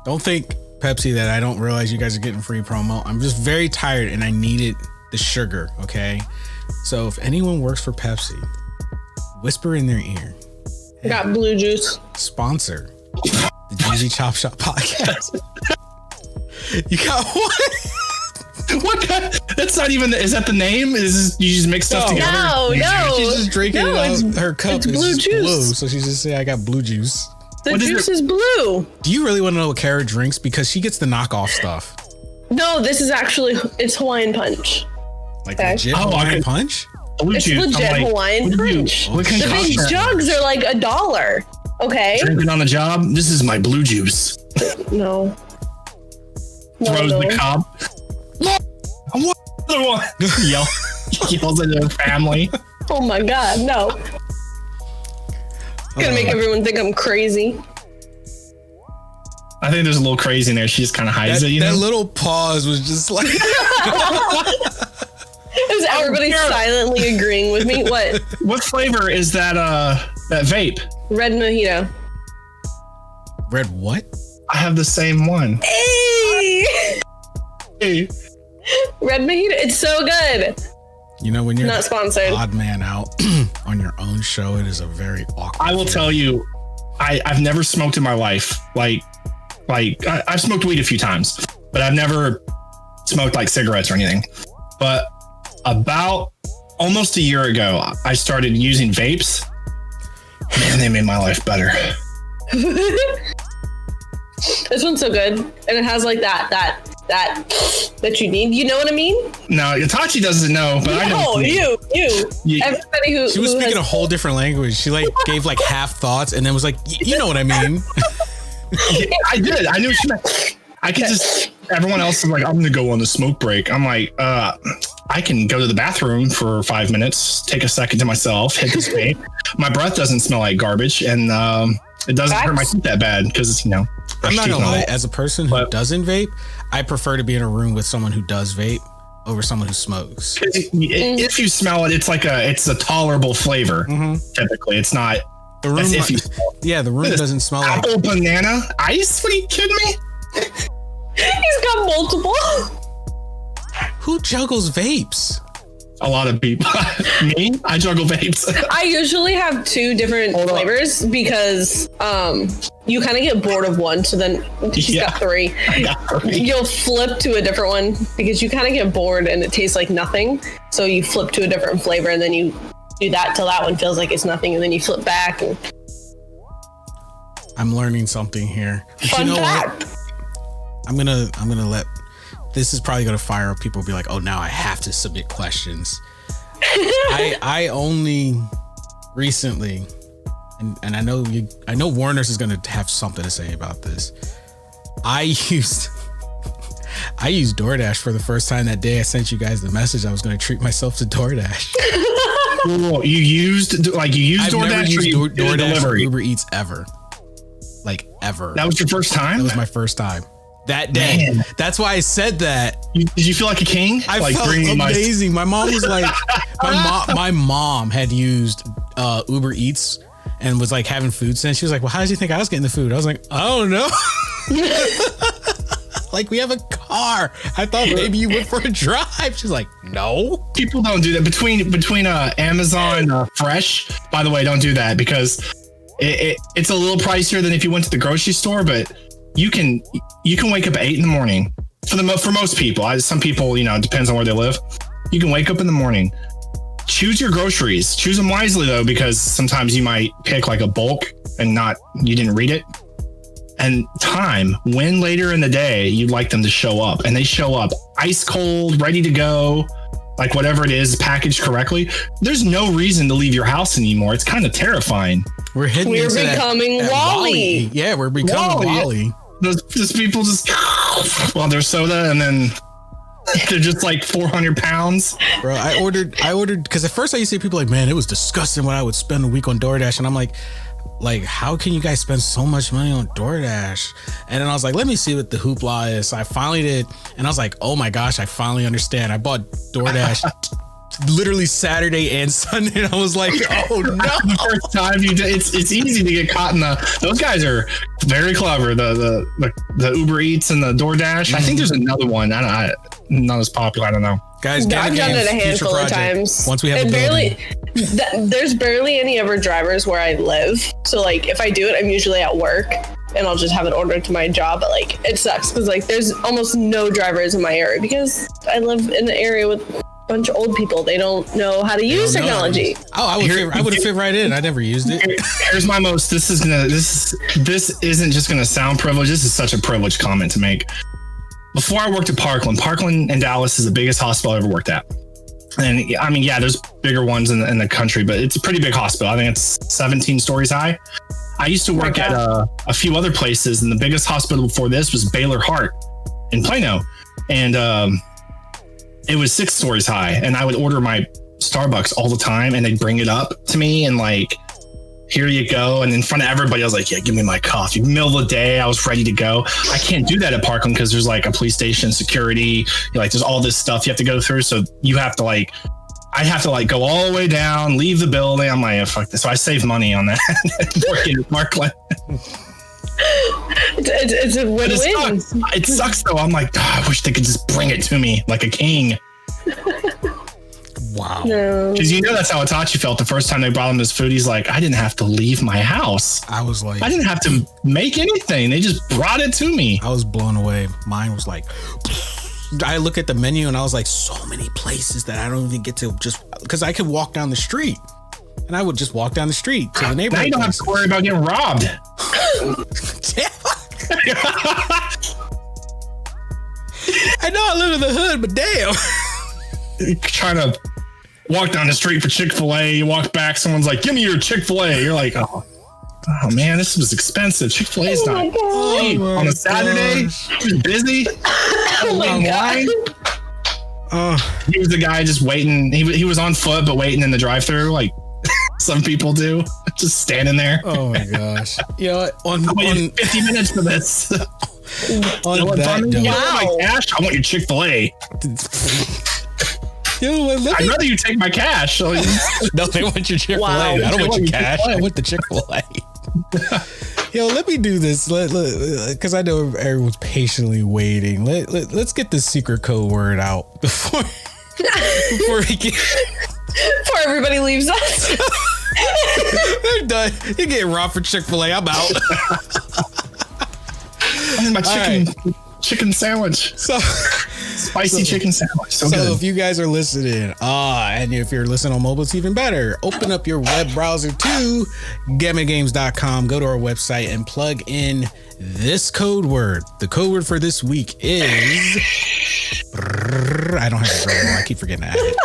don't think, Pepsi, that I don't realize you guys are getting free promo. I'm just very tired and I needed the sugar, okay? So if anyone works for Pepsi, whisper in their ear. Hey, got blue juice. Sponsor the Jeezy Chop Shop podcast. You got what? What kind? That's not even. Is that the name? Is this, you just mix stuff together? No. She's just drinking it out. Her cup is blue juice. blue, so she's just saying, "I got blue juice." The juice is blue. Do you really want to know what Kara drinks? Because she gets the knockoff stuff. No, this is actually it's Hawaiian Punch. Like legit Hawaiian Punch? It's legit Hawaiian Punch. The big jugs are like $1. Okay. Drinking on the job. This is my blue juice. No. Throws the cup. What other one? Yells at her family. Oh my God, no. Gonna make everyone think I'm crazy. I think there's a little crazy in there. She just kind of hides it, That little pause was just like... Is everybody silently agreeing with me? What? What flavor is that that vape? Red mojito. Red what? I have the same one. Hey! Red mojito. It's so good. You know, when you're not sponsored, odd man out on your own show, it is a very awkward. I will tell you, I've never smoked in my life. Like I've smoked weed a few times, but I've never smoked like cigarettes or anything. But about almost a year ago, I started using vapes. Man, they made my life better. This one's so good, and it has like that you need. You know what I mean? No, Itachi doesn't know, but I know. You. Everybody who she was speaking a whole different language. She like gave like half thoughts and then was like, you know what I mean? I did. I knew what she meant. I could just. Everyone else is like, I'm gonna go on the smoke break. I'm like, I can go to the bathroom for 5 minutes, take a second to myself, hit this vape. My breath doesn't smell like garbage, and it doesn't hurt my teeth that bad because I'm not gonna lie. As a person who doesn't vape, I prefer to be in a room with someone who does vape over someone who smokes. If you smell it, it's it's a tolerable flavor. Mm-hmm. Typically, it's not. The room, the room doesn't smell like apple banana ice. What are you kidding me? He's got multiple. Who juggles vapes? A lot of people. Me? I juggle vapes. I usually have 2 different flavors because you kind of get bored of one. So then she's got 3. I got 3. You'll flip to a different one because you kind of get bored and it tastes like nothing. So you flip to a different flavor and then you do that till that one feels like it's nothing. And then you flip back. And... I'm learning something here. Fun fact. What? I'm gonna let. This is probably gonna fire up people. Be like, oh, now I have to submit questions. I only recently, and I know Warner's is gonna have something to say about this. I used DoorDash for the first time that day. I sent you guys the message. I was gonna treat myself to DoorDash. Cool. You used DoorDash. I've never used DoorDash or delivery. Uber Eats ever. Like ever. That was your first time? That was my first time. That day. Man. That's why I said that. Did you feel like a king? I felt amazing. My mom was like, my mom had used Uber Eats and was like having food sent. She was like, well, how did you think I was getting the food? I was like, I don't know. Like, we have a car. I thought maybe you went for a drive. She's like, no. People don't do that. Between Amazon Fresh, by the way, don't do that because it's a little pricier than if you went to the grocery store, but you can wake up at 8 a.m. for most people. Some people, it depends on where they live. You can wake up in the morning, choose your groceries, choose them wisely though, because sometimes you might pick like a bulk and you didn't read it. And when later in the day you'd like them to show up, and they show up ice cold, ready to go, like whatever it is, packaged correctly. There's no reason to leave your house anymore. It's kind of terrifying. We're becoming Wall-E. Yeah, we're becoming Wall-E. Those people just their soda, and then they're just like 400 pounds. Bro, I ordered because at first I used to see people like, man, it was disgusting what I would spend a week on DoorDash, and I'm like, how can you guys spend so much money on DoorDash? And then I was like, let me see what the hoopla is. So I finally did, and I was like, oh my gosh, I finally understand. I bought DoorDash literally Saturday and Sunday, and I was like, oh no. The first time you did, it's easy to get caught in those guys are very clever. The Uber Eats and the DoorDash. I think there's another one. Not as popular. I don't know. Guys, I've done it a handful of times. Once we have there's barely any ever drivers where I live. So like if I do it, I'm usually at work. and I'll just have it ordered to my job. But like, it sucks because like there's almost no drivers in my area because I live in an area with a bunch of old people. They don't know how to use technology. I would have fit right in. I never used it. Here's my most. This isn't just gonna sound privileged. This is such a privileged comment to make. Before I worked at Parkland in Dallas is the biggest hospital I ever worked at. And I mean, yeah, there's bigger ones in the country, but it's a pretty big hospital. I think it's 17 stories high. I used to work at a few other places, and the biggest hospital before this was Baylor Heart in Plano. And it was 6 stories high. And I would order my Starbucks all the time, and they'd bring it up to me and like, here you go. And in front of everybody, I was like, yeah, give me my coffee. Middle of the day, I was ready to go. I can't do that at Parkland because there's like a police station, security, like there's all this stuff you have to go through. So you have to like, I have to like go all the way down, leave the building. I'm like, oh, fuck this. So I save money on that working at Parkland. It's a win-win. It sucks though. I'm like, I wish they could just bring it to me like a king. Wow. Because you know that's how Itachi felt the first time they brought him his food. He's like, I didn't have to leave my house. I was like, I didn't have to make anything. They just brought it to me. I was blown away. Mine was like, I look at the menu and I was like, so many places that I don't even get to just because I could walk down the street. And I would just walk down the street to the neighborhood. Now you don't have to worry about getting robbed. I know I live in the hood, but damn. You're trying to walk down the street for Chick-fil-A. You walk back, someone's like, give me your Chick-fil-A. You're like, oh man, this was expensive. Chick-fil-A's not cheap. On a Saturday, you're busy. Oh my God. He was the guy just waiting. He was on foot, but waiting in the drive-thru like some people do. Just standing there. Oh my gosh. You know what? On 50 minutes for this. On that note, my cash? I want your Chick-fil-A. Yo, I'd rather you take my cash. No, they want your Chick-fil-A. Wow. I don't want your cash. I want the Chick-fil-A. Yo, let me do this because I know everyone's patiently waiting. Let's get the secret code word out before everybody leaves us. They're done. You're getting robbed for Chick-fil-A. I'm out. I need my chicken sandwich. Spicy chicken sandwich. So good. If you guys are listening, and if you're listening on mobile, it's even better. Open up your web browser to GammaGames.com. Go to our website and plug in this code word. The code word for this week is... I don't have a drum roll. I keep forgetting to add it.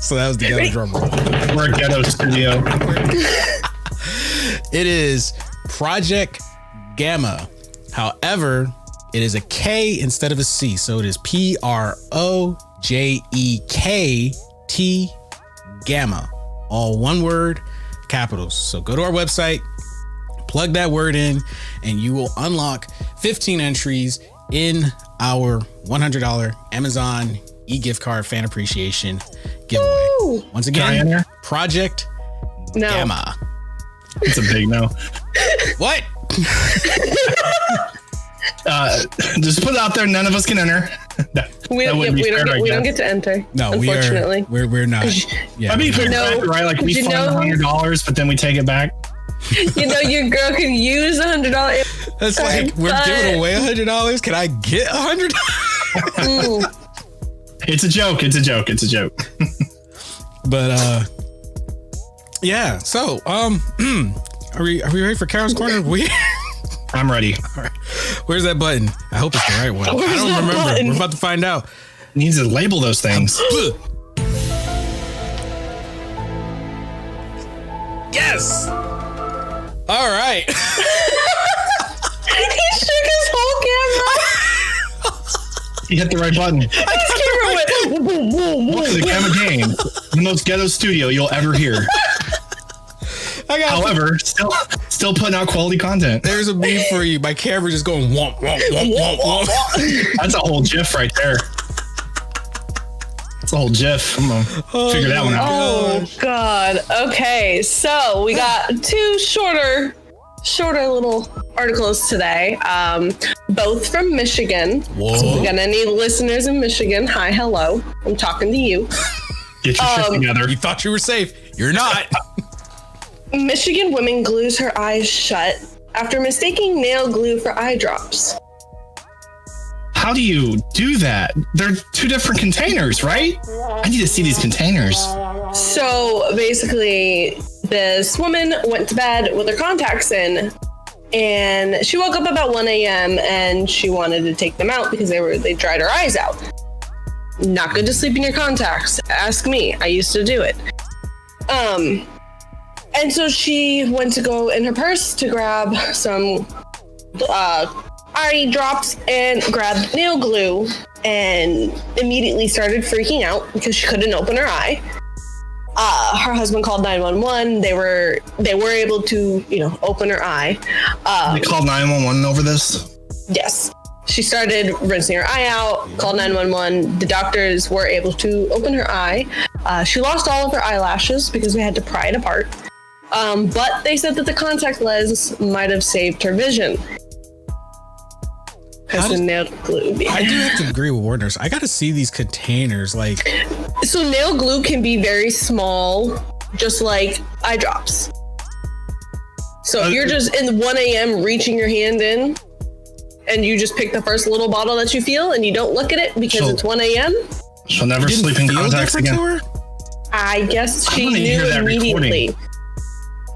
So that was the ghetto drum roll. We're a ghetto studio. It is Project Gamma. However, it is a K instead of a C. So it is PROJEKT Gamma. All one word, capitals. So go to our website, plug that word in, and you will unlock 15 entries in our $100 Amazon e-gift card fan appreciation giveaway. Woo! Once again, Project Gamma. It's a big no. What? Just put it out there. None of us can enter. We don't get to enter. No, unfortunately, we're not. Yeah, I mean, right? Like we fund $100, but then we take it back. You know, your girl can use $100. That's like we're giving away $100. Can I get $100? It's a joke. It's a joke. It's a joke. But yeah. So are we ready for Karen's Corner? I'm ready. All right. Where's that button? I hope it's the right one. I don't remember. Button? We're about to find out. Needs to label those things. Yes. All right. He shook his whole camera. You hit the right button. His camera went. Welcome to the Gamma Games, the most ghetto studio you'll ever hear. However, still putting out quality content. There's a beat for you. My camera just going womp, womp, womp, womp, womp. That's a whole GIF right there. That's a whole GIF. I'm gonna figure that one out. Oh God. Okay, so we got two shorter little articles today. Both from Michigan. Whoa. So if we got any listeners in Michigan, hi, hello. I'm talking to you. Get your shit together. You thought you were safe. You're not. Michigan woman glues her eyes shut after mistaking nail glue for eye drops. How do you do that? They're two different containers, right? I need to see these containers. So basically, this woman went to bed with her contacts in, and she woke up about 1 a.m. and she wanted to take them out because they dried her eyes out. Not good to sleep in your contacts. Ask me. I used to do it. And so she went to go in her purse to grab some eye drops and grabbed nail glue and immediately started freaking out because she couldn't open her eye. Her husband called 911. They were able to, open her eye. They called 911 over this? Yes. She started rinsing her eye out, called 911. The doctors were able to open her eye. She lost all of her eyelashes because they had to pry it apart. But they said that the contact lens might have saved her vision. Because the nail glue. I do have to agree with Warner's. I got to see these containers. So nail glue can be very small, just like eye drops. So if you're just in 1 a.m. reaching your hand in, and you just pick the first little bottle that you feel, and you don't look at it because it's 1 a.m. She'll never sleep in contacts again. I guess she knew immediately.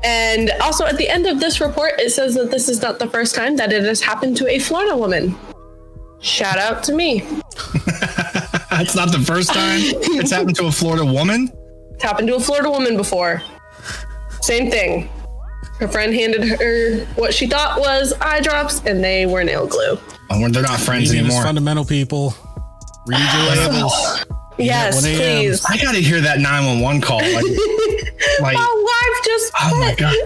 And also at the end of this report, it says that this is not the first time that it has happened to a Florida woman. Shout out to me. It's not the first time it's happened to a Florida woman? It's happened to a Florida woman before. Same thing. Her friend handed her what she thought was eye drops, and they were nail glue. Oh, they're not friends anymore. Fundamental people. Read your labels. Yes, please. I got to hear that 911 call. My wife just my God.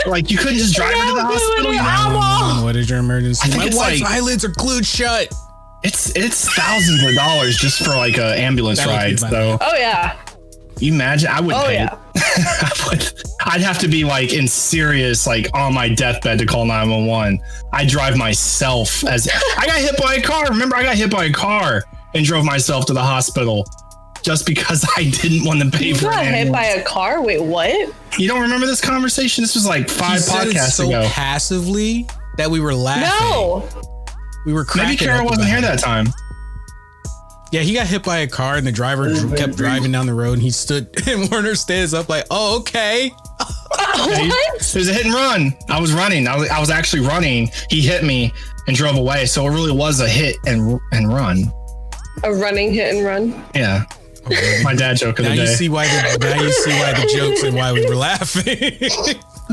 Like, you couldn't just drive her to the hospital? What is your emergency? My wife's eyelids are glued shut. It's thousands of dollars just for like an ambulance ride. So. Oh, yeah. You imagine? I wouldn't pay it. I'd have to be like in serious, like on my deathbed to call 911. I drive myself I got hit by a car. Remember, I got hit by a car and drove myself to the hospital just because I didn't want to pay for it. You got hit by a car? Wait, what? You don't remember this conversation? This was like 5 podcasts ago. So passively that we were laughing. No. We were cracking. Maybe Kara wasn't here that time. Yeah, he got hit by a car and the driver kept driving down the road and he stood and Warner stands up like, oh, okay. What? It was a hit and run. I was running. I was actually running. He hit me and drove away. So it really was a hit and run. A running hit and run? Yeah. My dad joke of the day. Now you see why the jokes and why we were laughing.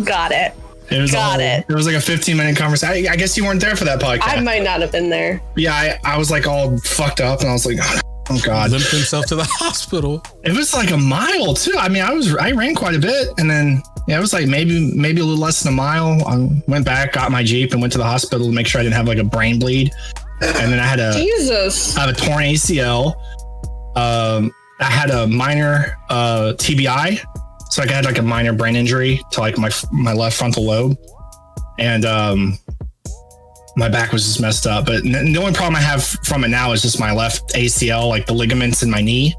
Got it. It was like a 15-minute conversation. I guess you weren't there for that podcast. I might not have been there. Yeah, I was like all fucked up and I was like, oh God. Limped himself to the hospital. It was like a mile too. I mean, I ran quite a bit and then it was like maybe a little less than a mile. I went back, got my Jeep and went to the hospital to make sure I didn't have like a brain bleed. And then I had a torn ACL. I had a minor TBI. So I had like a minor brain injury to like my left frontal lobe, and my back was just messed up. But the only problem I have from it now is just my left ACL, like the ligaments in my knee.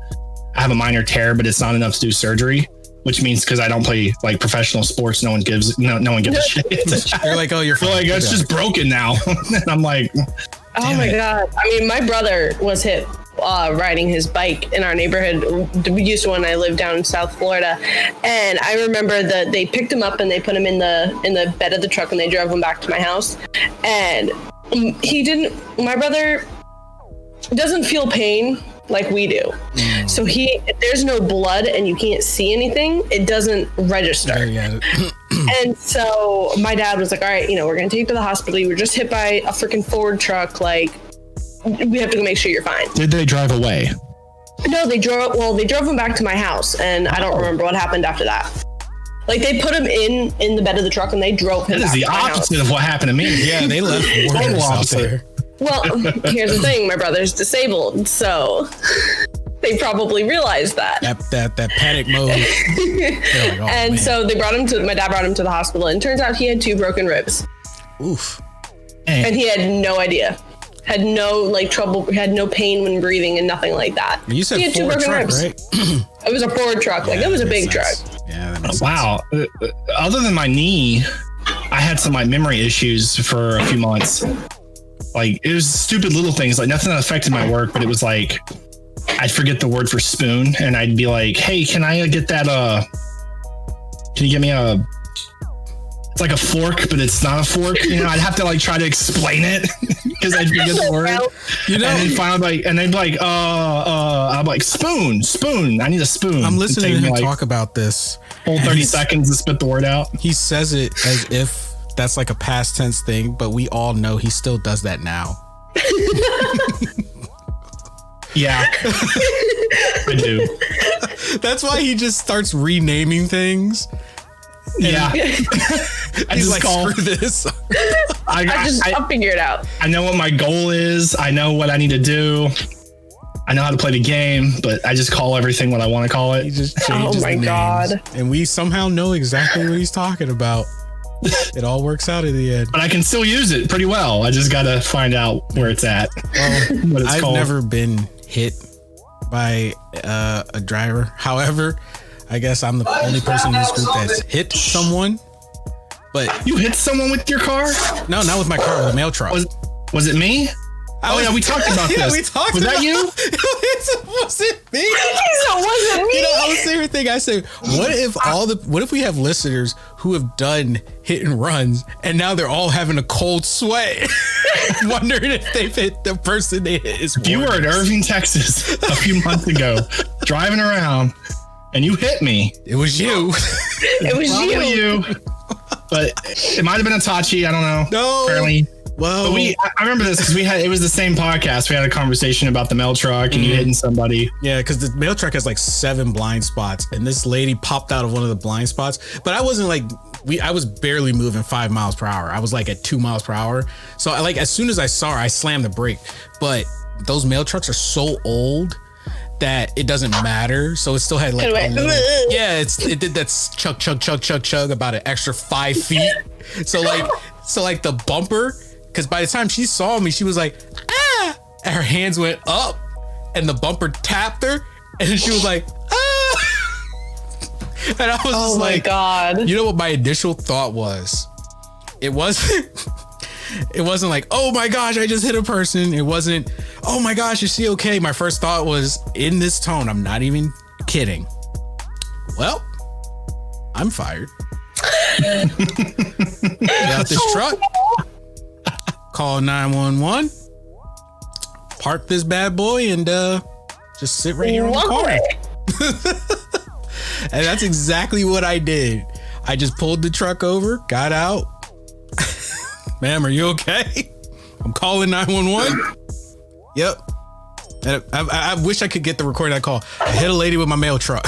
I have a minor tear, but it's not enough to do surgery, which means because I don't play like professional sports, no one gives a shit. You're like, oh, you're fine. Like, it's just broken now. And I'm like, oh my God. I mean, my brother was hit riding his bike in our neighborhood. We used to when I lived down in South Florida, and I remember that they picked him up and they put him in the bed of the truck and they drove him back to my house. And my brother doesn't feel pain like we do. So if there's no blood and you can't see anything, it doesn't register. And so my dad was like, all right, we're gonna take you to the hospital. You were just hit by a freaking Ford truck, like we have to go make sure you're fine. Did they drive away? No, they drove him back to my house, and I don't remember what happened after that. Like, they put him in the bed of the truck and they drove him back to my house. That is the opposite of what happened to me. Yeah, they left Warner out there. Well, here's the thing, my brother's disabled, so they probably realized that. That panic mode. Like, oh, and man. So my dad brought him to the hospital, and it turns out he had 2 broken ribs. Oof. And he had no idea. Had no trouble, had no pain when breathing and nothing like that. You said he had 2 broken truck, ribs. Right? It was a Ford truck. It was a big truck. Yeah, that makes sense. Wow. Other than my knee, I had some like memory issues for a few months. Like it was stupid little things, like nothing that affected my work, but it was like I'd forget the word for spoon, and I'd be like, "Hey, can I get that? Can you get me a?" It's like a fork, but it's not a fork. You know, I'd have to like try to explain it because I'd forget the word. You know, and then finally, like, and they'd be like, I'm like, spoon. I need a spoon. I'm listening to him like, talk about this. Whole 30 seconds to spit the word out. He says it as if that's like a past tense thing, but we all know he still does that now. Yeah, I do. That's why he just starts renaming things. Yeah. He's like, screw this. I'll figure it out. I know what my goal is. I know what I need to do. I know how to play the game, but I just call everything what I want to call it. He just changes the names. God. And we somehow know exactly what he's talking about. It all works out at the end. But I can still use it pretty well. I just got to find out where it's at. What it's I've called. never been hit by a driver. However, I guess I'm the only person in this group that's hit someone. But you hit someone with your car? No, not with my car, with a mail truck. Was it me? Yeah, we talked about this. We talked was about that you? It wasn't me. You know, I was sitting thinking, I say, what if we have listeners who have done hit and runs and now they're all having a cold sweat, wondering if they've hit the person they hit is. If you were in Irving, Texas a few months ago, driving around, and you hit me, it was you. It was you. But it might have been Itachi. I don't know. No. Apparently. Well, but I remember this because it was the same podcast. We had a conversation about the mail truck and you hitting somebody. Yeah, because the mail truck has like 7 blind spots, and this lady popped out of one of the blind spots. But I wasn't like I was barely moving 5 miles per hour. I was like at 2 miles per hour. So as soon as I saw her, I slammed the brake. But those mail trucks are so old that it doesn't matter. So it still had like it did that chug about an extra 5 feet. So the bumper. Because by the time she saw me, she was like, ah! And her hands went up and the bumper tapped her. And she was like, ah! And I was just like, oh my God. You know what my initial thought was? It wasn't like, oh my gosh, I just hit a person. It wasn't, oh my gosh, is she okay? My first thought was in this tone. I'm not even kidding. Well, I'm fired. Get out this truck. Call 911, park this bad boy, and just sit right here in the car. And that's exactly what I did. I just pulled the truck over, got out. Ma'am, are you okay? I'm calling 911. Yep. And I wish I could get the recording of that call. I hit a lady with my mail truck.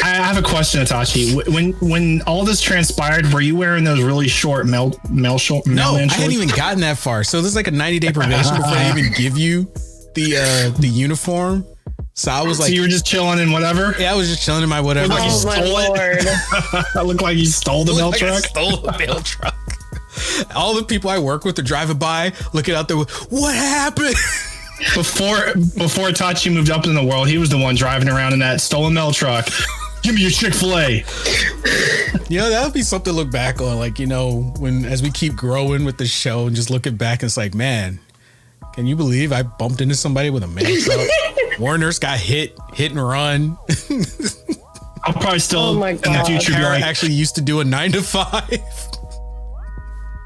I have a question, Itachi. When all this transpired, were you wearing those really short mail shorts? No, I hadn't even gotten that far. So there's like a 90-day probation before they even give you the uniform. So I was like, so you were just chilling in whatever? Yeah, I was just chilling in my whatever. Like you stole it. I look like you stole the mail truck. I stole the mail truck. All the people I work with are driving by, looking out there. What happened? Before Itachi moved up in the world, he was the one driving around in that stolen mail truck. Give me your Chick-fil-A. You know, that would be something to look back on. Like, you know, as we keep growing with the show and just looking back, and it's like, man, can you believe I bumped into somebody with a mail truck? Warner's got hit and run. I'll probably still in the future be like, actually used to do a 9 to 5.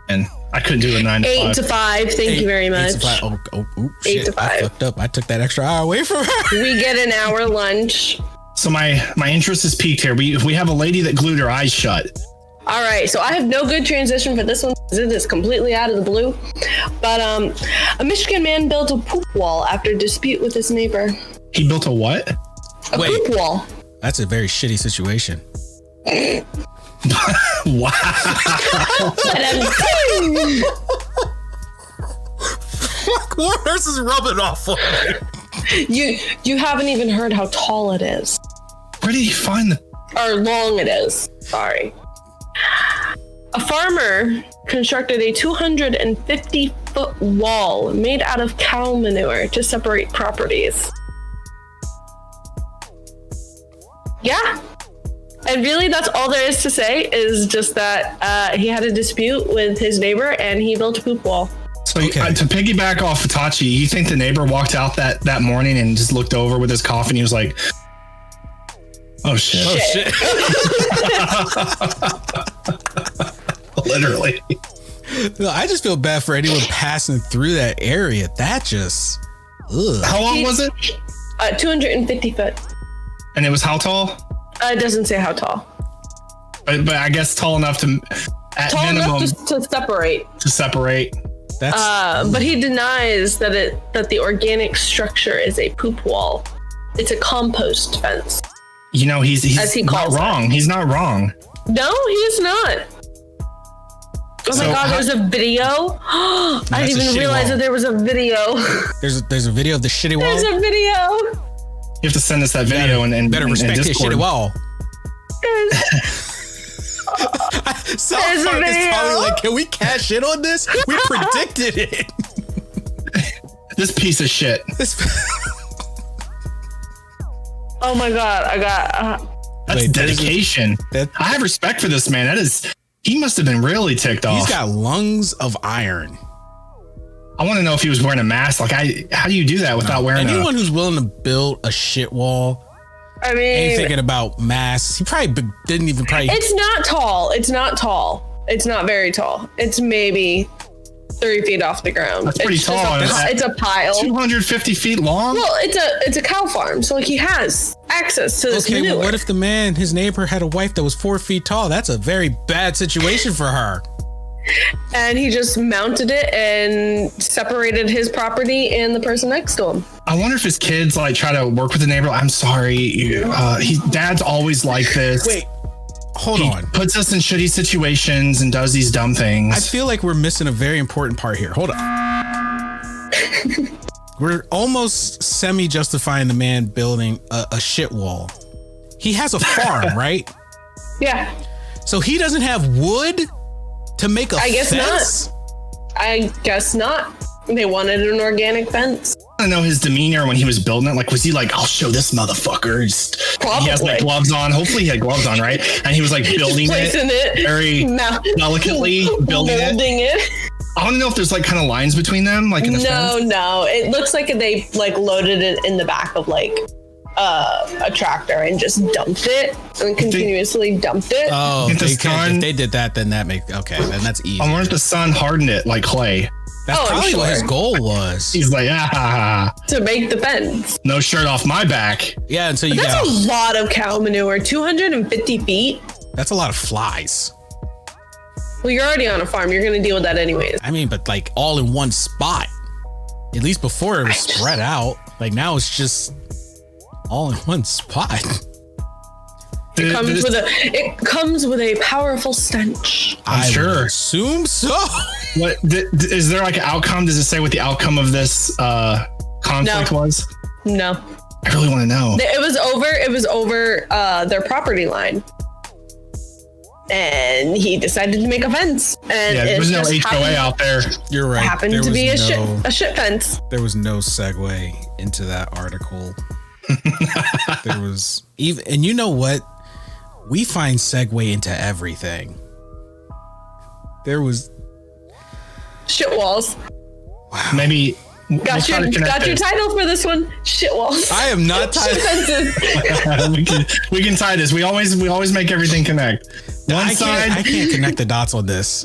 And I couldn't do a 9 to 5. 8 to 5. Thank you very much. 8 to 5. Oh, shit. 8 to 5. I fucked up. I took that extra hour away from her. We get an hour lunch. So my interest is piqued here. We have a lady that glued her eyes shut. All right, so I have no good transition for this one because it is completely out of the blue. But a Michigan man built a poop wall after a dispute with his neighbor. He built a what? A poop wall. That's a very shitty situation. Wow. Fuck, Warner's is rubbing off on me. You haven't even heard how tall it is. Where did he find or long it is. Sorry. A farmer constructed a 250-foot wall made out of cow manure to separate properties. Yeah. And really, that's all there is to say, is just that he had a dispute with his neighbor and he built a poop wall. So to piggyback off Hitachi, you think the neighbor walked out that morning and just looked over with his coffee and he was like, oh shit. Literally. No, I just feel bad for anyone passing through that area. That just... Ugh. How long was it? 250 foot. And it was how tall? It doesn't say how tall. But I guess tall enough to, at tall minimum, enough just to separate. That's but he denies that the organic structure is a poop wall. It's a compost fence. You know, he's not wrong. It. He's not wrong. No, he's not. Oh my God, there's a video. I didn't even realize that there was a video. There's a video of the shitty wall. There's a video. You have to send us that video and better respect his shitty wall. South Park is probably like, can we cash in on this? We predicted it. This piece of shit. Oh my God, I got... That's dedication. I have respect for this man. He must have been really ticked off. He's got lungs of iron. I want to know if he was wearing a mask. Like, how do you do that without wearing anyone who's willing to build a shit wall? I mean, ain't thinking about masks. He probably didn't even It's not tall. It's not very tall. It's maybe 3 feet off the ground. That's pretty tall. It's a pile. 250 feet long? Well, it's a cow farm, so like he has access to this. Okay, well, what if his neighbor had a wife that was 4 feet tall? That's a very bad situation for her. And he just mounted it and separated his property and the person next to him. I wonder if his kids like try to work with the neighbor. I'm sorry, dad's always like this. Wait. Hold on. Puts us in shitty situations and does these dumb things. I feel like we're missing a very important part here. Hold on. We're almost semi-justifying the man building a shit wall. He has a farm, right? Yeah. So he doesn't have wood to make a fence? I guess not. They wanted an organic fence. I don't know his demeanor when he was building it. Like, was he like, I'll show this motherfucker? Probably. He has like gloves on. Hopefully he had gloves on, right? And he was like building it very delicately, building it. I want to know if there's like kind of lines between them, like in the fence. No. It looks like they like loaded it in the back of like a tractor and just dumped it and continuously dumped it. Oh, if they did that, then then that's easy. I wonder if the sun hardened it like clay. That's probably what his goal was. He's like, to make the fence. No shirt off my back. Yeah, until you That's a lot of cow manure. 250 feet. That's a lot of flies. Well, you're already on a farm. You're going to deal with that anyways. I mean, but like all in one spot. At least before it was spread out. Like now it's just all in one spot. It comes with a powerful stench. I'm sure. Assume so. What is there like an outcome? Does it say what the outcome of this conflict was? No. I really want to know. It was over their property line. And he decided to make a fence. And there was no HOA out there. You're right. Happened to be a shit fence. There was no segue into that article. There was even, and you know what? We find segue into everything. There was shit walls. Wow. Maybe got your title for this one. Shit walls. I am not tied. we can tie this. We always make everything connect. I can't connect the dots on this.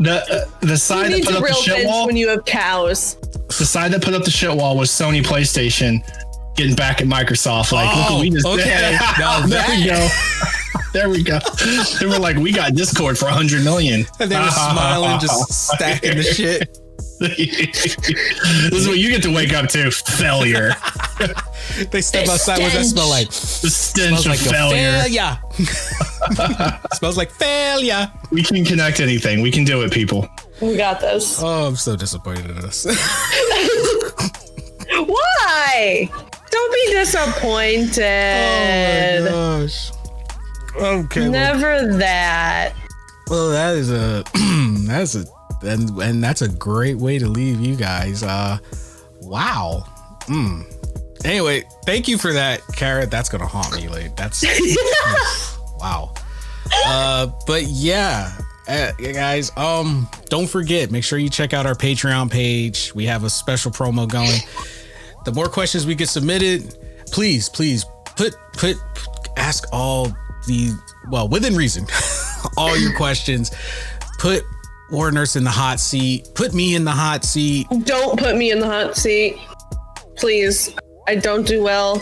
The side that put up the shit wall when you have cows. The side that put up the shit wall was Sony PlayStation getting back at Microsoft. Like, look what we just did. There we go. There we go. They were like, we got Discord for 100 million. And they were smiling, just stacking the shit. This is what you get to wake up to. Failure. They step outside. What's that smell like? The stench of failure. Smells like failure. We can connect anything. We can do it, people. We got this. Oh, I'm so disappointed in us. Why? Don't be disappointed. Oh my gosh. Okay. Never that. Well, that's a great way to leave you guys. Wow. Anyway, thank you for that, Carrot. That's gonna haunt me. Like that's Wow. But yeah, guys, don't forget, make sure you check out our Patreon page. We have a special promo going. The more questions we get submitted, please ask all the, well, within reason, all your questions. Put War Nurse in the hot seat. Put me in the hot seat. Don't put me in the hot seat, please. I don't do well.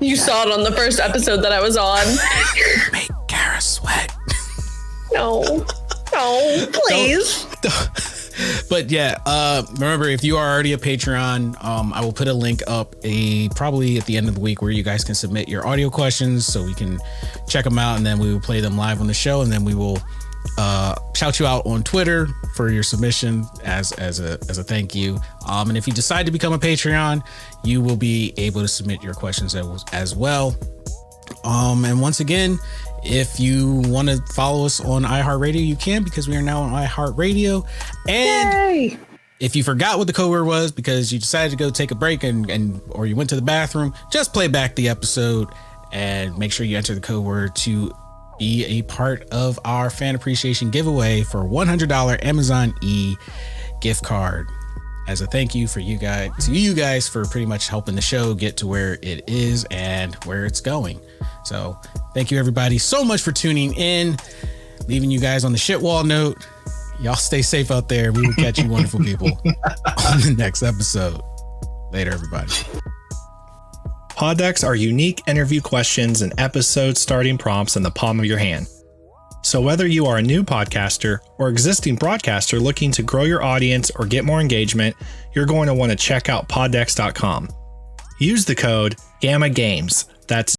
You saw it on the first episode that I was on. Make Kara sweat. No, please. Don't. But yeah, remember, if you are already a Patreon, I will put a link up probably at the end of the week where you guys can submit your audio questions so we can check them out, and then we will play them live on the show, and then we will shout you out on Twitter for your submission as a thank you. And if you decide to become a Patreon, you will be able to submit your questions as well. And once again, if you want to follow us on iHeartRadio, you can, because we are now on iHeartRadio. And Yay! If you forgot what the code word was because you decided to go take a break or you went to the bathroom, just play back the episode and make sure you enter the code word to be a part of our fan appreciation giveaway for $100 Amazon gift card as a thank you for you guys for pretty much helping the show get to where it is and where it's going. So thank you everybody so much for tuning in, leaving you guys on the shit wall note. Y'all stay safe out there. We will catch you wonderful people on the next episode. Later, everybody. Pod decks are unique interview questions and episode starting prompts in the palm of your hand. So whether you are a new podcaster or existing broadcaster looking to grow your audience or get more engagement, you're going to want to check out poddex.com. Use the code GAMMAGAMES. That's